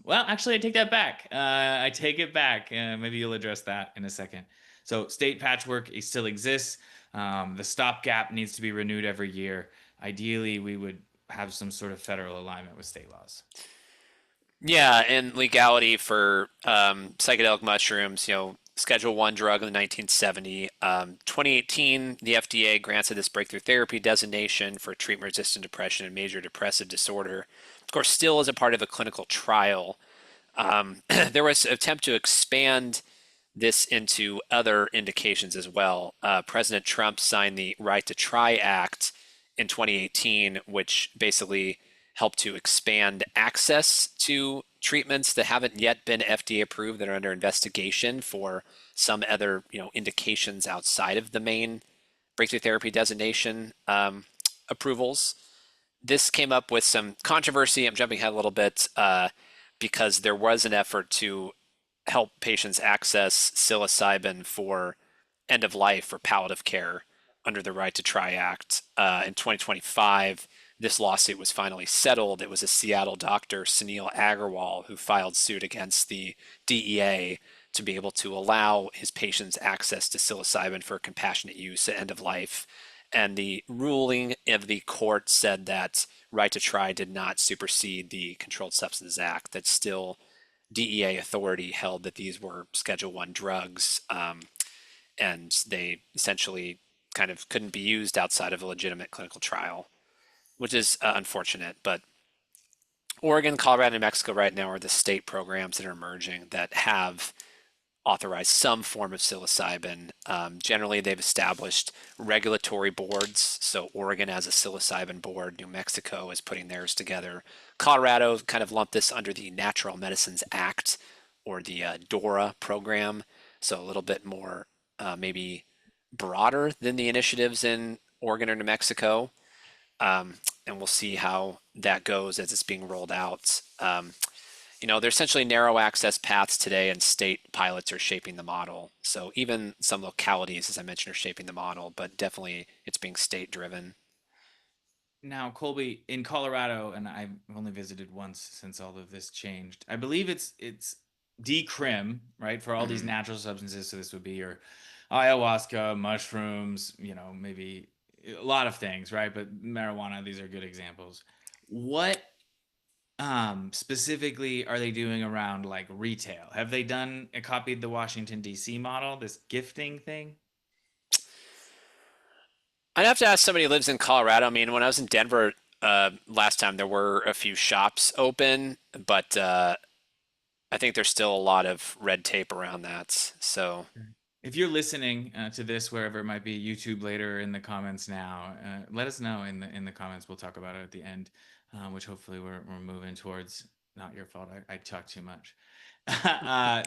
Well, actually, I take that back. I take it back. Maybe you'll address that in a second. So, state patchwork it still exists. The stopgap needs to be renewed every year. Ideally, we would have some sort of federal alignment with state laws. Yeah, and legality for psychedelic mushrooms, Schedule 1 drug in the 1970. 2018, the FDA granted this breakthrough therapy designation for treatment-resistant depression and major depressive disorder. Of course, still as a part of a clinical trial. There was an attempt to expand this into other indications as well. President Trump signed the Right to Try Act in 2018, which basically helped to expand access to treatments that haven't yet been FDA approved that are under investigation for some other indications outside of the main breakthrough therapy designation approvals. This came up with some controversy. I'm jumping ahead a little bit because there was an effort to help patients access psilocybin for end of life or palliative care under the Right to Try Act. In 2025, this lawsuit was finally settled. It was a Seattle doctor, Sunil Agarwal, who filed suit against the DEA to be able to allow his patients access to psilocybin for compassionate use at end of life. And the ruling of the court said that Right to Try did not supersede the Controlled Substances Act, that still DEA authority held that these were Schedule 1 drugs, and they essentially kind of couldn't be used outside of a legitimate clinical trial, which is unfortunate. But Oregon, Colorado, and New Mexico right now are the state programs that are emerging that have authorized some form of psilocybin. Generally, they've established regulatory boards. So Oregon has a psilocybin board. New Mexico is putting theirs together. Colorado kind of lumped this under the Natural Medicines Act or the DORA program. So a little bit more maybe broader than the initiatives in Oregon or New Mexico. And we'll see how that goes as it's being rolled out. There's essentially narrow access paths today, and state pilots are shaping the model. So even some localities, as I mentioned, are shaping the model, but definitely it's being state driven. Now, Colby, in Colorado, and I've only visited once since all of this changed. I believe it's decrim, right, for all these Mhm. natural substances. So this would be your ayahuasca, mushrooms, maybe a lot of things, right? But marijuana, these are good examples. What specifically are they doing around like retail? Have they copied the Washington D.C. model, this gifting thing? I'd have to ask somebody who lives in Colorado. I mean, when I was in Denver last time, there were a few shops open, but I think there's still a lot of red tape around that. So, If you're listening to this, wherever it might be, YouTube later in the comments now, let us know in the comments. We'll talk about it at the end, which hopefully we're moving towards. Not your fault. I talk too much.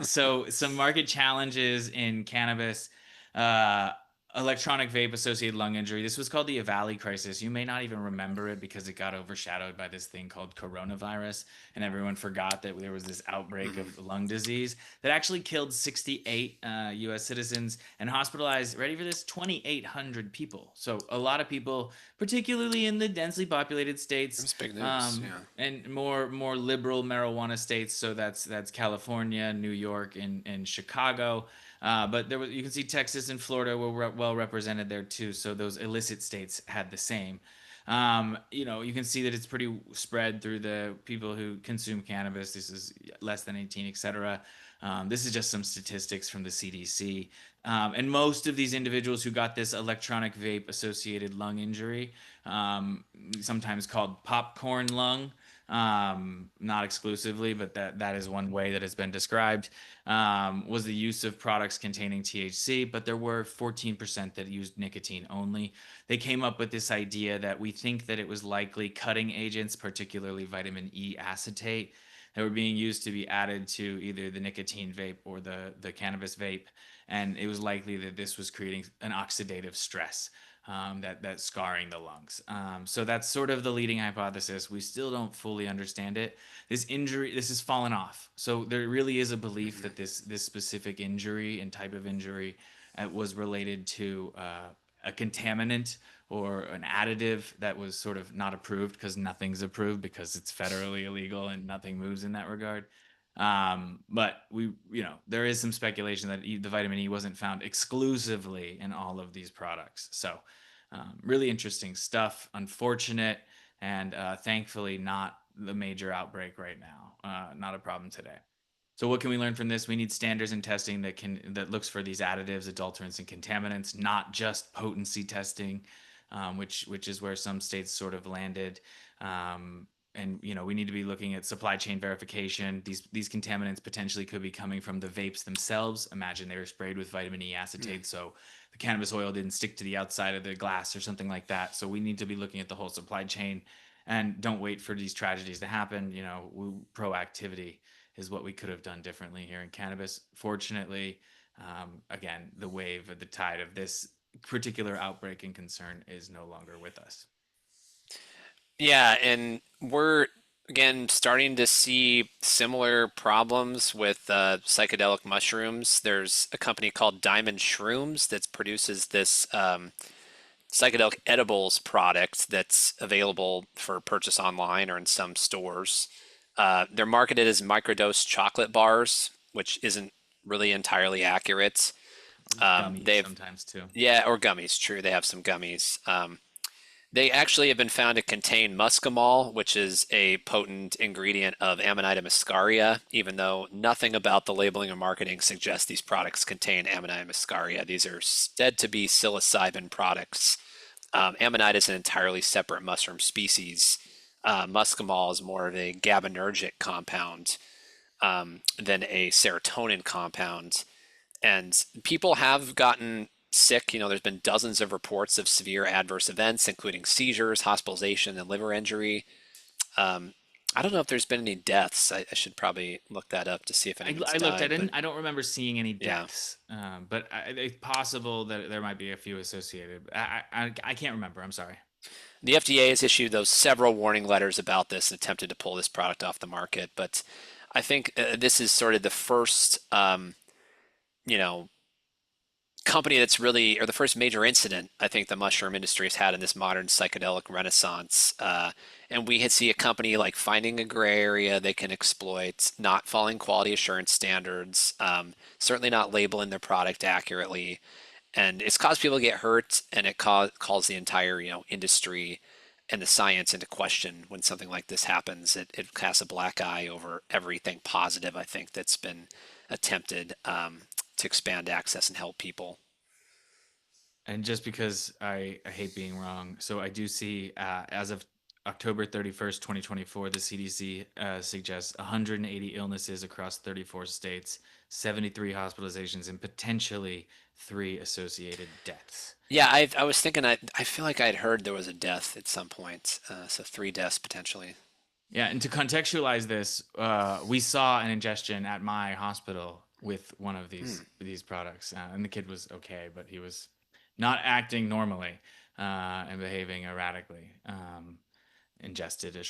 So some market challenges in cannabis. Uh, Electronic vape associated lung injury. This was called the Valley crisis. You may not even remember it because it got overshadowed by this thing called coronavirus, and everyone forgot that there was this outbreak mhm. of lung disease that actually killed 68 U.S. citizens and hospitalized, ready for this, 2,800 people. So a lot of people, particularly in the densely populated states, It's big news. Yeah. and more liberal marijuana states. So that's California, New York, and Chicago. But you can see Texas and Florida were well represented there too. So those illicit states had the same. You can see that it's pretty spread through the people who consume cannabis. This is less than 18, etc. This is just some statistics from the CDC. And most of these individuals who got this electronic vape associated lung injury, sometimes called popcorn lung, not exclusively, but that is one way that has been described, was the use of products containing THC, but there were 14% that used nicotine only. They came up with this idea that we think that it was likely cutting agents, particularly vitamin E acetate, that were being used to be added to either the nicotine vape or the cannabis vape. And it was likely that this was creating an oxidative stress. that scarring the lungs. So that's sort of the leading hypothesis. We still don't fully understand it. This has fallen off. So there really is a belief that this specific injury and type of injury was related to a contaminant or an additive that was sort of not approved, because nothing's approved because it's federally illegal and nothing moves in that regard. But there is some speculation that the vitamin E wasn't found exclusively in all of these products. So really interesting stuff. Unfortunate, and thankfully not the major outbreak right now. Not a problem today. So what can we learn from this? We need standards in testing that looks for these additives, adulterants, and contaminants, not just potency testing, which is where some states sort of landed. And we need to be looking at supply chain verification. These contaminants potentially could be coming from the vapes themselves. Imagine they were sprayed with vitamin E acetate, so the cannabis oil didn't stick to the outside of the glass or something like that. So we need to be looking at the whole supply chain, and don't wait for these tragedies to happen. Proactivity is what we could have done differently here in cannabis. Fortunately, again, the tide of this particular outbreak and concern is no longer with us. Yeah, and we're again starting to see similar problems with psychedelic mushrooms. There's a company called Diamond Shrooms that produces this psychedelic edibles product that's available for purchase online or in some stores. They're marketed as microdose chocolate bars, which isn't really entirely accurate. Gummies They've sometimes too. Yeah, or gummies. True, they have some gummies. They actually have been found to contain muscimol, which is a potent ingredient of Amanita muscaria, even though nothing about the labeling or marketing suggests these products contain Amanita muscaria. These are said to be psilocybin products. Amanita is an entirely separate mushroom species. Muscimol is more of a GABAergic compound than a serotonin compound. And people have gotten sick. There's been dozens of reports of severe adverse events, including seizures, hospitalization, and liver injury. I don't know if there's been any deaths. I should probably look that up to see if anyone's I looked. died. I don't remember seeing any Yeah. deaths, but it's possible that there might be a few associated. I can't remember. I'm sorry. The FDA has issued those several warning letters about this and attempted to pull this product off the market. But I think this is sort of the first, company that's really, or the first major incident I think the mushroom industry has had in this modern psychedelic renaissance. And we see a company like finding a gray area they can exploit, not following quality assurance standards, certainly not labeling their product accurately. And it's caused people to get hurt, and it calls the entire, industry and the science into question when something like this happens. It casts a black eye over everything positive, I think, that's been attempted to expand access and help people. And just because I hate being wrong, so I do see as of October 31st, 2024, the CDC suggests 180 illnesses across 34 states, 73 hospitalizations, and potentially 3 associated deaths. Yeah, I was thinking, I feel like I'd heard there was a death at some point, so 3 deaths potentially. Yeah, and to contextualize this, we saw an ingestion at my hospital with one of these products, and the kid was okay, but he was not acting normally and behaving erratically. Ingested a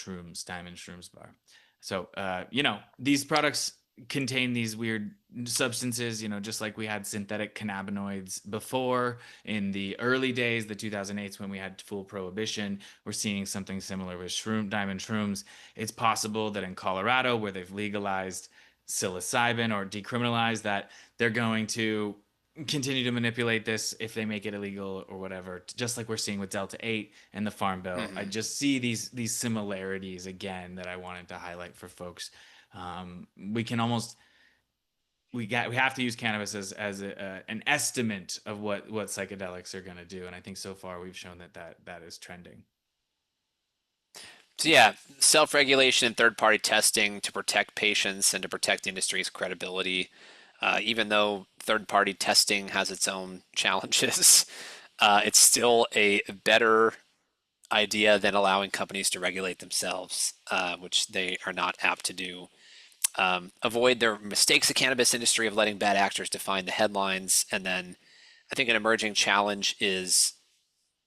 diamond shrooms bar. So these products contain these weird substances, just like we had synthetic cannabinoids before in the early days, the 2008s, when we had full prohibition. We're seeing something similar with diamond shrooms. It's possible that in Colorado, where they've legalized psilocybin or decriminalized that, they're going to continue to manipulate this if they make it illegal or whatever, just like we're seeing with Delta 8 and the Farm Bill. I just see these similarities again that I wanted to highlight for folks. We have to use cannabis as an estimate of what psychedelics are going to do, and I think so far we've shown that is trending. So yeah, self-regulation and third-party testing to protect patients and to protect the industry's credibility. Even though third-party testing has its own challenges, it's still a better idea than allowing companies to regulate themselves, which they are not apt to do. Avoid the mistakes of the cannabis industry of letting bad actors define the headlines. And then I think an emerging challenge is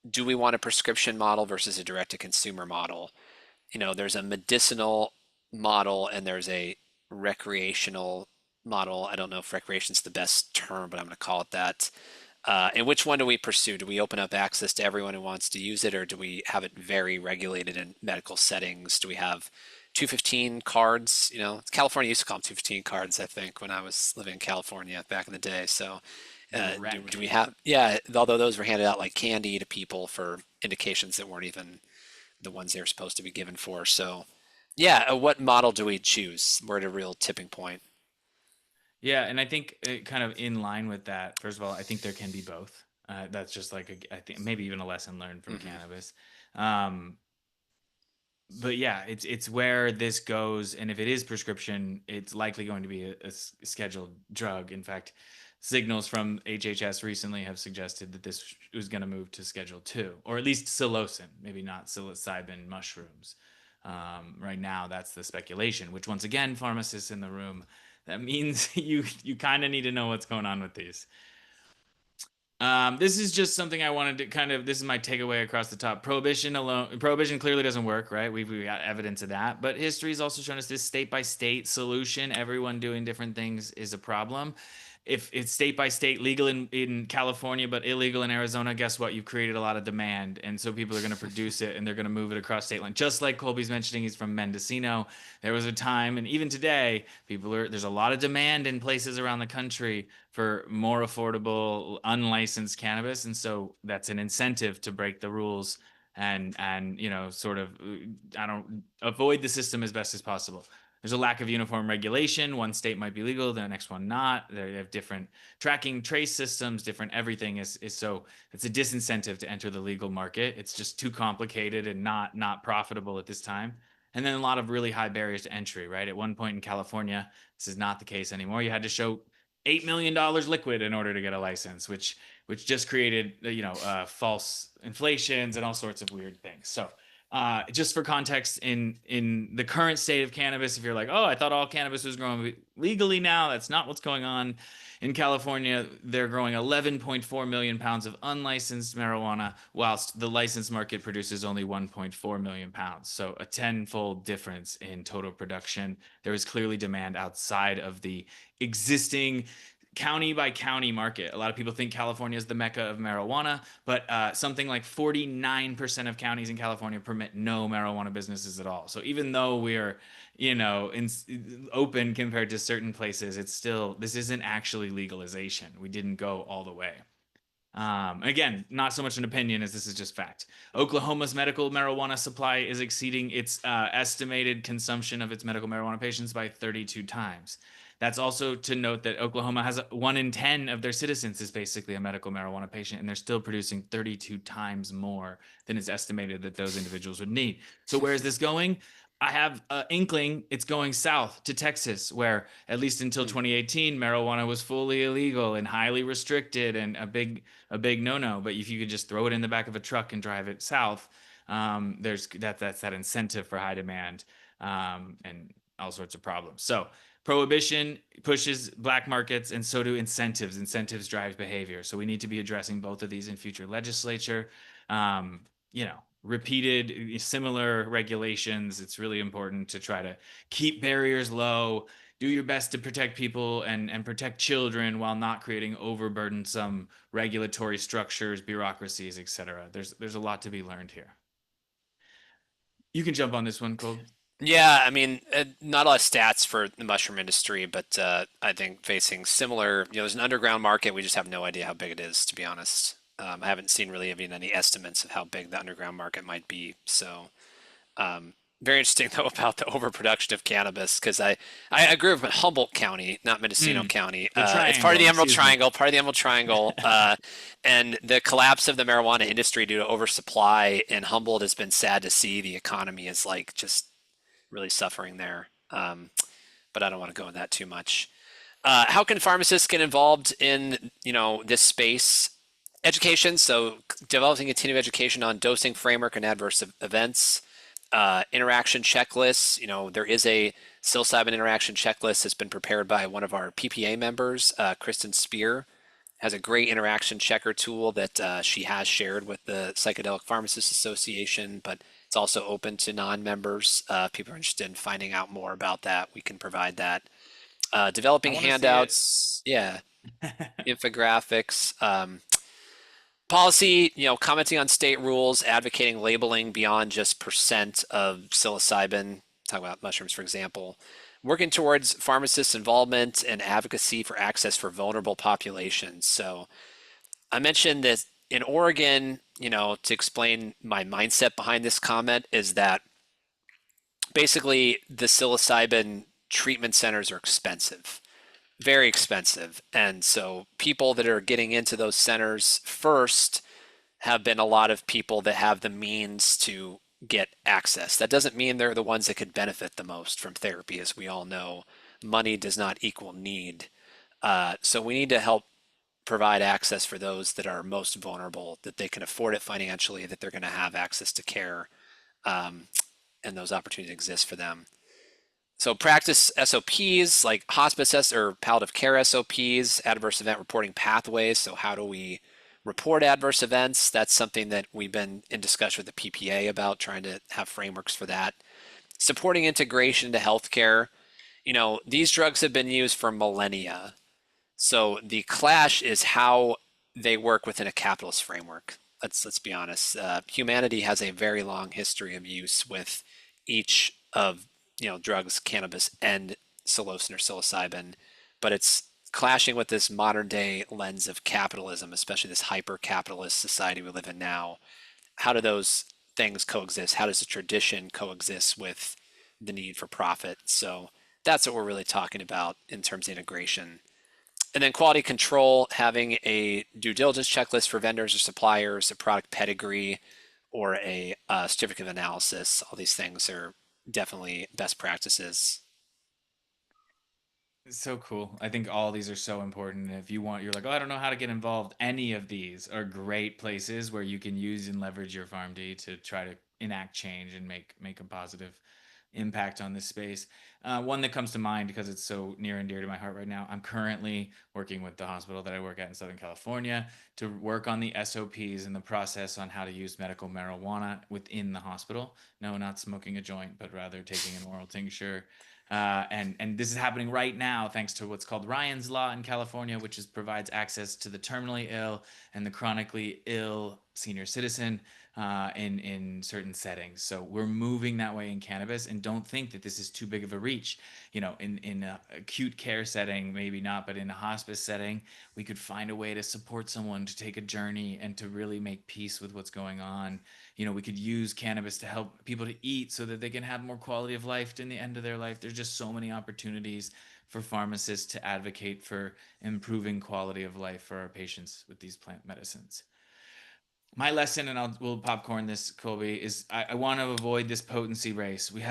do we want a prescription model versus a direct-to-consumer model? There's a medicinal model and there's a recreational model. I don't know if recreation's the best term, but I'm going to call it that. And which one do we pursue? Do we open up access to everyone who wants to use it, or do we have it very regulated in medical settings? Do we have 215 cards? California used to call them 215 cards, I think, when I was living in California back in the day. So, The do rec. we have, yeah, although those were handed out like candy to people for indications that weren't even the ones they were supposed to be given for. So, yeah, what model do we choose? We're at a real tipping point. Yeah, and I think kind of in line with that, first of all, I think there can be both. That's just like I think maybe even a lesson learned from Hmm. cannabis. Um, but yeah, it's where this goes, and if it is prescription, it's likely going to be a scheduled drug. In fact, signals from HHS recently have suggested that this was going to move to Schedule 2, or at least psilocin, maybe not psilocybin mushrooms. Right now, that's the speculation. Which, once again, pharmacists in the room, that means you kind of need to know what's going on with these. This is just something I wanted to kind of. This is my takeaway across the top. Prohibition clearly doesn't work, right? We've got evidence of that. But history has also shown us this state by state solution. Everyone doing different things is a problem. If it's state by state, legal in California but illegal in Arizona, guess what? You've created a lot of demand, and so people are going to produce it and they're going to move it across state line. Just like Colby's mentioning, he's from Mendocino. There was a time, and even today, there's a lot of demand in places around the country for more affordable unlicensed cannabis, and so that's an incentive to break the rules and sort of I don't avoid the system as best as possible. There's a lack of uniform regulation. One state might be legal, the next one not. They have different tracking trace systems, different everything is so it's a disincentive to enter the legal market. It's just too complicated and not profitable at this time. And then a lot of really high barriers to entry, right? At one point in California, this is not the case anymore. You had to show $8 million liquid in order to get a license, which just created false inflations and all sorts of weird things. So just for context, in the current state of cannabis, if you're like, oh, I thought all cannabis was grown legally now, that's not what's going on. In California, they're growing 11.4 million pounds of unlicensed marijuana, whilst the licensed market produces only 1.4 million pounds. So a tenfold difference in total production. There is clearly demand outside of the existing county by county market. A lot of people think California is the mecca of marijuana, but something like 49% of counties in California permit no marijuana businesses at all. So even though we're, open compared to certain places, this isn't actually legalization. We didn't go all the way. Again, not so much an opinion as this is just fact. Oklahoma's medical marijuana supply is exceeding its estimated consumption of its medical marijuana patients by 32 times. That's also to note that Oklahoma has 1 in 10 of their citizens is basically a medical marijuana patient, and they're still producing 32 times more than is estimated that those individuals would need. So where is this going? I have an inkling it's going south to Texas, where at least until 2018, marijuana was fully illegal and highly restricted and a big no-no. But if you could just throw it in the back of a truck and drive it south, that's that incentive for high demand and all sorts of problems. So prohibition pushes black markets, and so do incentives. Incentives drive behavior. So we need to be addressing both of these in future legislature. Repeated similar regulations. It's really important to try to keep barriers low, do your best to protect people and protect children while not creating overburdensome regulatory structures, bureaucracies, etc. There's a lot to be learned here. You can jump on this one, Cole. Yeah, I mean, not a lot of stats for the mushroom industry, but I think facing similar, there's an underground market. We just have no idea how big it is, to be honest. I haven't seen really even any estimates of how big the underground market might be. So, very interesting though about the overproduction of cannabis because I grew up in Humboldt County, not Mendocino County. The It's part of triangle, the Emerald excuse me. Triangle, part of the Emerald Triangle, and the collapse of the marijuana industry due to oversupply in Humboldt has been sad to see. The economy is like just really suffering there. But I don't want to go into that too much. How can pharmacists get involved in this space? Education, so developing continuing education on dosing framework and adverse events, interaction checklists. There is a psilocybin interaction checklist that's been prepared by one of our PPA members, Kristen Spear, has a great interaction checker tool that she has shared with the Psychedelic Pharmacists Association, but it's also open to non-members. If people are interested in finding out more about that, we can provide that. I Developing want to see it. handouts, yeah, infographics. Policy, commenting on state rules, advocating labeling beyond just percent of psilocybin, talk about mushrooms, for example, working towards pharmacists' involvement and advocacy for access for vulnerable populations. So I mentioned that in Oregon, to explain my mindset behind this comment is that basically the psilocybin treatment centers are expensive, very expensive. And so people that are getting into those centers first have been a lot of people that have the means to get access. That doesn't mean they're the ones that could benefit the most from therapy. As we all know, money does not equal need. So we need to help provide access for those that are most vulnerable, that they can afford it financially, that they're going to have access to care, um, and those opportunities exist for them. So practice SOPs like hospice or palliative care SOPs, adverse event reporting pathways. So how do we report adverse events? That's something that we've been in discussion with the PPA about, trying to have frameworks for that. Supporting integration into healthcare. These drugs have been used for millennia. So the clash is how they work within a capitalist framework. Let's be honest. Humanity has a very long history of use with each of drugs, cannabis and psilocin or psilocybin, but it's clashing with this modern day lens of capitalism, especially this hyper capitalist society we live in now. How do those things coexist? How does the tradition coexist with the need for profit? So that's what we're really talking about in terms of integration. And then quality control, having a due diligence checklist for vendors or suppliers, a product pedigree, or a certificate of analysis. All these things are definitely best practices. It's so cool. I think all these are so important. If you want, you're like, oh, I don't know how to get involved. Any of these are great places where you can use and leverage your PharmD to try to enact change and make a positive impact on this space. One that comes to mind because it's so near and dear to my heart right now. I'm currently working with the hospital that I work at in Southern California to work on the SOPs and the process on how to use medical marijuana within the hospital. No, not smoking a joint, but rather taking an oral tincture. And this is happening right now thanks to what's called Ryan's Law in California, which provides access to the terminally ill and the chronically ill senior citizen in certain settings. So we're moving that way in cannabis, and don't think that this is too big of a reach. In a acute care setting, maybe not, but in a hospice setting, we could find a way to support someone to take a journey and to really make peace with what's going on. We could use cannabis to help people to eat so that they can have more quality of life in the end of their life. There's just so many opportunities for pharmacists to advocate for improving quality of life for our patients with these plant medicines. My lesson, and we'll popcorn this, Colby, is I want to avoid this potency race. We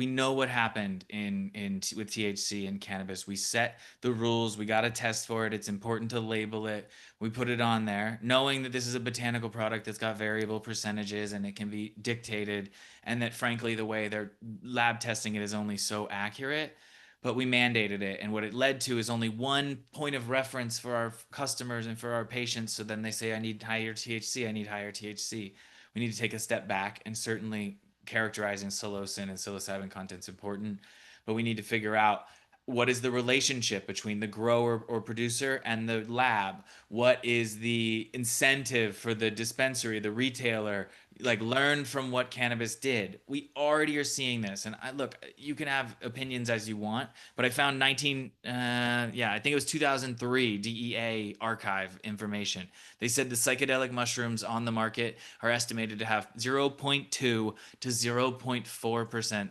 know what happened with THC and cannabis. We set the rules. We got to test for it. It's important to label it. We put it on there, knowing that this is a botanical product that's got variable percentages and it can be dictated, and that frankly, the way they're lab testing it is only so accurate. But we mandated it, and what it led to is only one point of reference for our customers and for our patients. So then they say, I need higher THC, I need higher THC. We need to take a step back, and certainly characterizing psilocin and psilocybin content is important, but we need to figure out what is the relationship between the grower or producer and the lab. What is the incentive for the dispensary, the retailer? Like, learn from what cannabis did. We already are seeing this, and look, you can have opinions as you want, but I found I think it was 2003 DEA archive information. They said the psychedelic mushrooms on the market are estimated to have 0.2 to 0.4%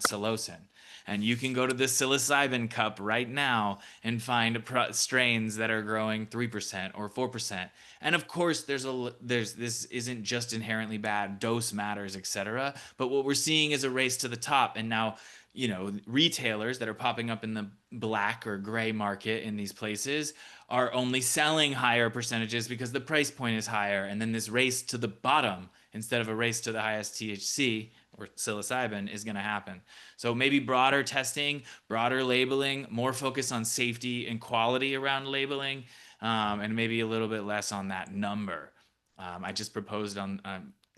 psilocin. And you can go to the psilocybin cup right now and find strains that are growing 3% or 4%. And of course, this isn't just inherently bad. Dose matters, etc. But what we're seeing is a race to the top. And now, retailers that are popping up in the black or gray market in these places are only selling higher percentages because the price point is higher. And then this race to the bottom instead of a race to the highest THC or psilocybin is going to happen. So maybe broader testing, broader labeling, more focus on safety and quality around labeling, and maybe a little bit less on that number. I just proposed on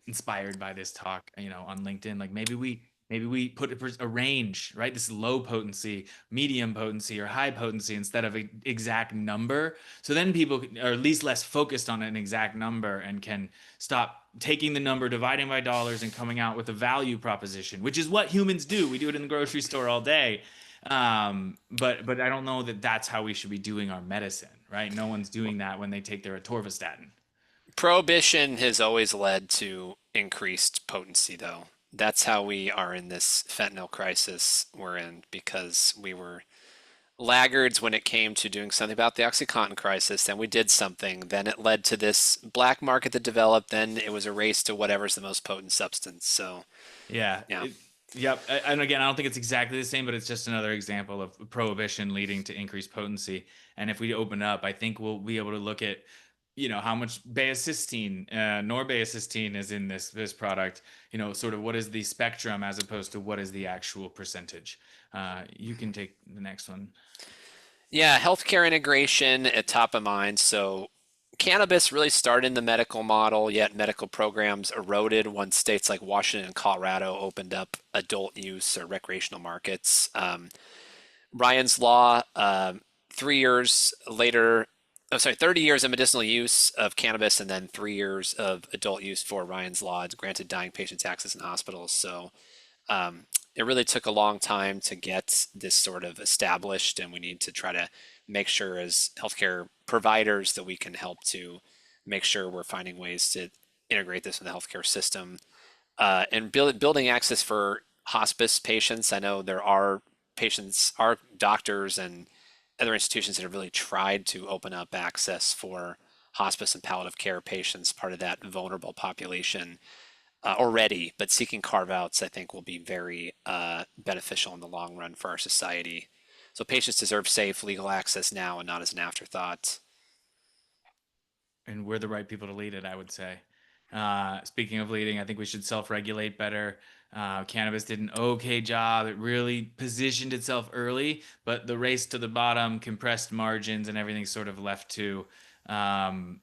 inspired by this talk, on LinkedIn. Like maybe we put a range, right? This is low potency, medium potency, or high potency instead of an exact number. So then people are at least less focused on an exact number and can stop taking the number, dividing by dollars, and coming out with a value proposition, which is what humans do. We do it in the grocery store all day. But I don't know that that's how we should be doing our medicine, right? No one's doing that when they take their atorvastatin. Prohibition has always led to increased potency, though. That's how we are in this fentanyl crisis we're in, because we were laggards when it came to doing something about the OxyContin crisis. Then we did something. Then it led to this black market that developed. Then it was a race to whatever's the most potent substance. So, Yeah. yeah. Yep. And again, I don't think it's exactly the same, but it's just another example of prohibition leading to increased potency. And if we open up, I think we'll be able to look at, how much baeocystin, norbaeocystin is in this product. Sort of what is the spectrum as opposed to what is the actual percentage. You can take the next one. Yeah, healthcare integration at top of mind. So cannabis really started in the medical model, yet medical programs eroded once states like Washington and Colorado opened up adult use or recreational markets. Ryan's Law, 3 years later, 30 years of medicinal use of cannabis, and then 3 years of adult use for Ryan's Law. It's granted dying patients access in hospitals. So it really took a long time to get this sort of established, and we need to try to make sure as healthcare providers that we can help to make sure we're finding ways to integrate this in the healthcare system, and building access for hospice patients. I know there are doctors and other institutions that have really tried to open up access for hospice and palliative care patients, part of that vulnerable population, already, but seeking carve-outs, I think, will be very beneficial in the long run for our society. So patients deserve safe, legal access now and not as an afterthought. And we're the right people to lead it, I would say. Speaking of leading, I think we should self-regulate better. Cannabis did an okay job. It really positioned itself early, but the race to the bottom, compressed margins, and everything sort of left to, some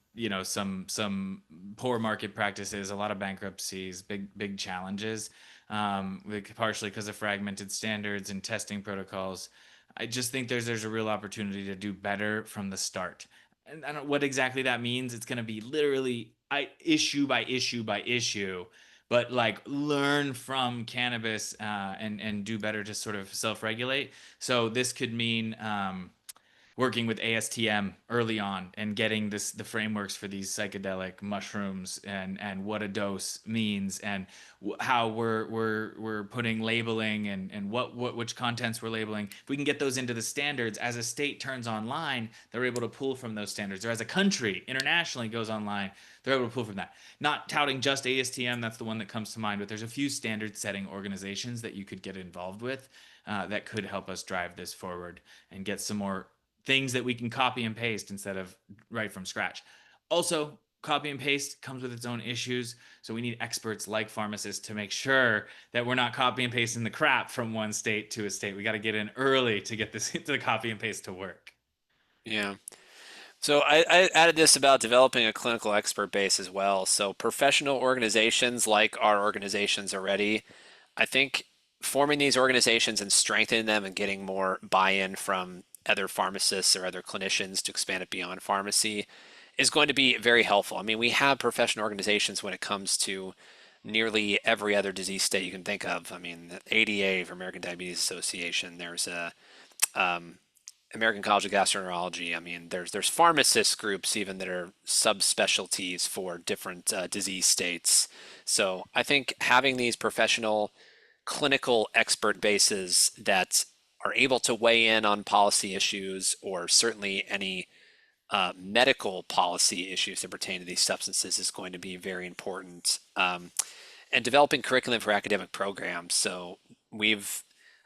poor market practices, a lot of bankruptcies, big challenges, partially because of fragmented standards and testing protocols. I just think there's a real opportunity to do better from the start. And I don't know what exactly that means. It's going to be literally issue by issue by issue, but like learn from cannabis, and do better to sort of self-regulate. So this could mean working with ASTM early on and getting the frameworks for these psychedelic mushrooms and what a dose means and how we're putting labeling and which contents we're labeling. If we can get those into the standards, as a state turns online, they're able to pull from those standards. Or as a country internationally goes online, they're able to pull from that. Not touting just ASTM, that's the one that comes to mind, but there's a few standard setting organizations that you could get involved with, that could help us drive this forward and get some more things that we can copy and paste instead of right from scratch. Also, copy and paste comes with its own issues. So we need experts like pharmacists to make sure that we're not copy and pasting the crap from one state to a state. We got to get in early to get this the copy and paste to work. Yeah. So I added this about developing a clinical expert base as well. So professional organizations like our organizations already, I think forming these organizations and strengthening them and getting more buy-in from other pharmacists or other clinicians to expand it beyond pharmacy is going to be very helpful. I mean, we have professional organizations when it comes to nearly every other disease state you can think of. I mean, the ADA for American Diabetes Association, there's a American College of Gastroenterology. I mean, there's pharmacist groups even that are subspecialties for different disease states. So I think having these professional clinical expert bases that are able to weigh in on policy issues, or certainly any medical policy issues that pertain to these substances, is going to be very important. And developing curriculum for academic programs. So I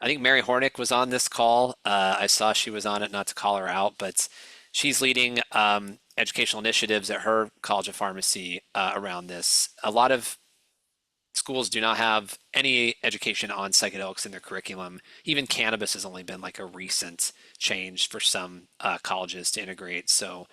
think Mary Hornick was on this call. I saw she was on it, not to call her out, but she's leading educational initiatives at her College of Pharmacy around this. A lot of schools do not have any education on psychedelics in their curriculum. Even cannabis has only been like a recent change for some colleges to integrate. So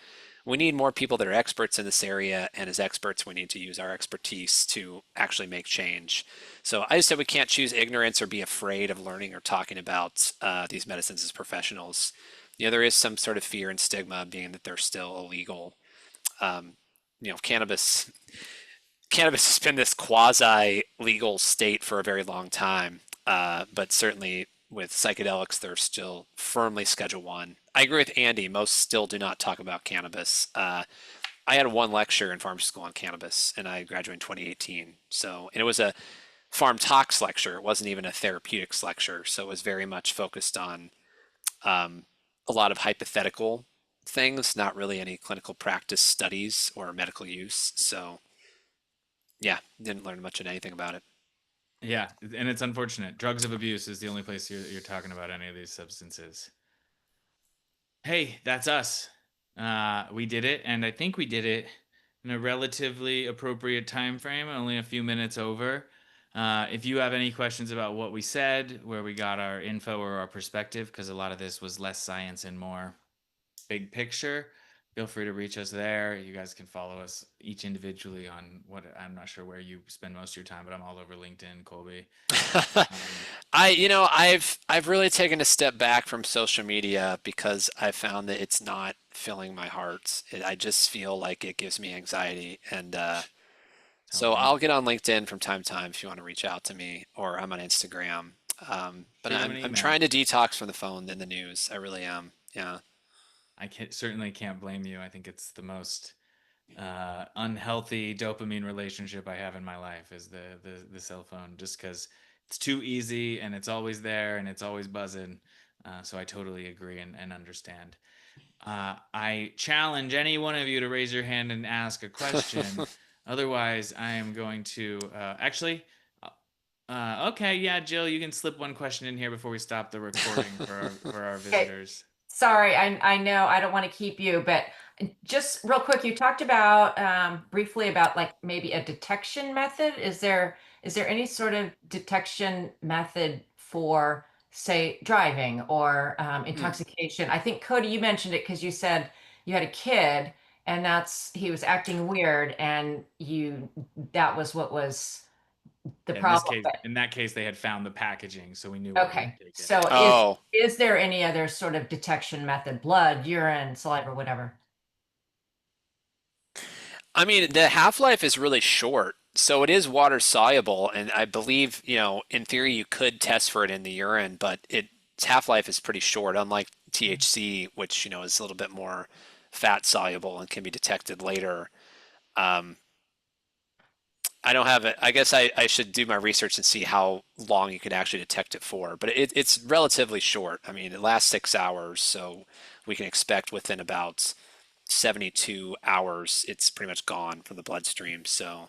we need more people that are experts in this area, and as experts, we need to use our expertise to actually make change. So I just said we can't choose ignorance or be afraid of learning or talking about these medicines as professionals. There is some sort of fear and stigma being that they're still illegal. Um, cannabis has been this quasi-legal state for a very long time, but certainly with psychedelics, they're still firmly Schedule One. I agree with Andy. Most still do not talk about cannabis. I had one lecture in pharmacy school on cannabis, and I graduated in 2018. And it was a farm tox lecture. It wasn't even a therapeutics lecture, so it was very much focused on um, a lot of hypothetical things, not really any clinical practice studies or medical use. So yeah, didn't learn much of anything about it. Yeah, and it's unfortunate. Drugs of abuse is the only place you're talking about any of these substances. Hey, that's us. We did it, and I think we did it in a relatively appropriate time frame, only a few minutes over. If you have any questions about what we said, where we got our info or our perspective, because a lot of this was less science and more big picture, feel free to reach us there. You guys can follow us each individually on what I'm not sure where you spend most of your time, but I'm all over LinkedIn, Colby. Um, I've really taken a step back from social media because I found that it's not filling my heart. I just feel like it gives me anxiety, and don't so blame I'll you. get on LinkedIn from time to time if you want to reach out to me, or I'm on Instagram. But Shoot them I'm an I'm email. trying to detox from the phone and the news. I really am. Yeah. Certainly can't blame you. I think it's the most unhealthy dopamine relationship I have in my life is the cell phone, just because it's too easy and it's always there and it's always buzzing. So I totally agree and understand. I challenge any one of you to raise your hand and ask a question. Otherwise, I am going to okay, yeah, Jill, you can slip one question in here before we stop the recording for our Okay, visitors. sorry, I know I don't want to keep you, but just real quick, you talked about briefly about like maybe a detection method. Is there any sort of detection method for, say, driving or Hmm. intoxication? I think Cody, you mentioned it because you said you had a kid and he was acting weird and that was what was the Yeah, in this problem. case, in that case, they had found the packaging, so we knew what he Okay, had taken. so is Oh, is there any other sort of detection method? Blood, urine, saliva, whatever. I mean, the half-life is really short, so it is water soluble, and I believe, in theory you could test for it in the urine, but its half-life is pretty short, unlike THC, which, is a little bit more fat soluble and can be detected later. Um, I don't have it. I guess I should do my research and see how long you can actually detect it for, but it's relatively short. I mean, it lasts 6 hours, so we can expect within about 72 hours, it's pretty much gone from the bloodstream. So,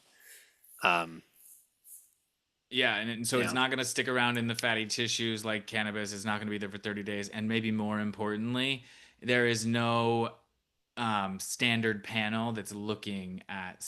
um, Yeah, and so it's yeah, not going to stick around in the fatty tissues like cannabis. It's not going to be there for 30 days. And maybe more importantly, there is no standard panel that's looking at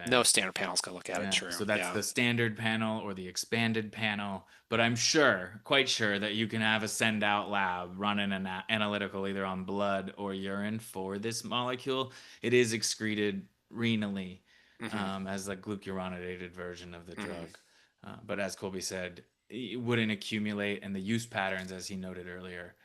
no psilocybin. standard panel's gonna look at it. Yeah, True. so that's Yeah. the standard panel or the expanded panel. But I'm sure, quite sure, that you can have a send out lab running an analytical either on blood or urine for this molecule. It is excreted renally Hmm. as a glucuronidated version of the Hmm. drug. But as Colby said, it wouldn't accumulate, and the use patterns, as he noted earlier,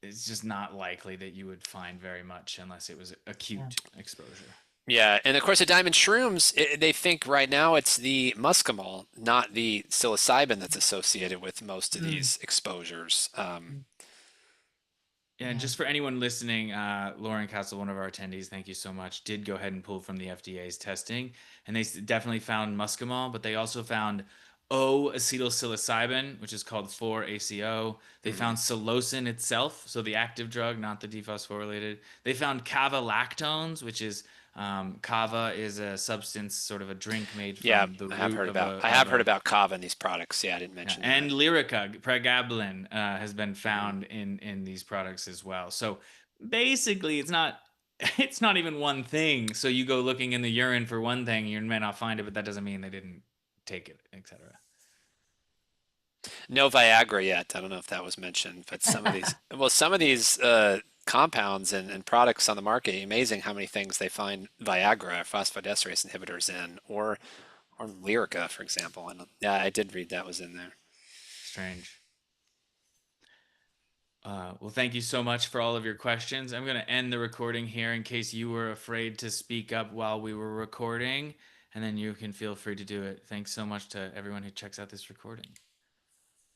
it's just not likely that you would find very much unless it was Yeah. acute exposure. Yeah, and of course, the diamond shrooms, they think right now it's the muscimol, not the psilocybin that's associated with most of Mm, these exposures. Yeah, and yeah. just for anyone listening, Lauren Castle, one of our attendees, thank you so much, did go ahead and pull from the FDA's testing, and they definitely found muscimol, but they also found O-acetylpsilocybin, which is called 4-ACO. They Mhm. found psilocin itself, so the active drug, not the dephosphorylated. They found kava lactones, which is kava is a substance, sort of a drink made Yeah, from the I have root heard of about a I of have heard a about kava in these products. Yeah, I didn't yeah, mention and that. Lyrica, pregabalin, has been Hmm. found in these products as well. So basically, it's not it's not even one thing. So you go looking in the urine for one thing, you may not find it, but that doesn't mean they didn't take it, etc. No Viagra yet. I don't know if that was mentioned, but some of these, well, some of these compounds and products on the market. Amazing how many things they find Viagra, phosphodiesterase inhibitors in, or Lyrica, for example. And yeah, I did read that was in there. Strange. Well, thank you so much for all of your questions. I'm going to end the recording here in case you were afraid to speak up while we were recording, and then you can feel free to do it. Thanks so much to everyone who checks out this recording.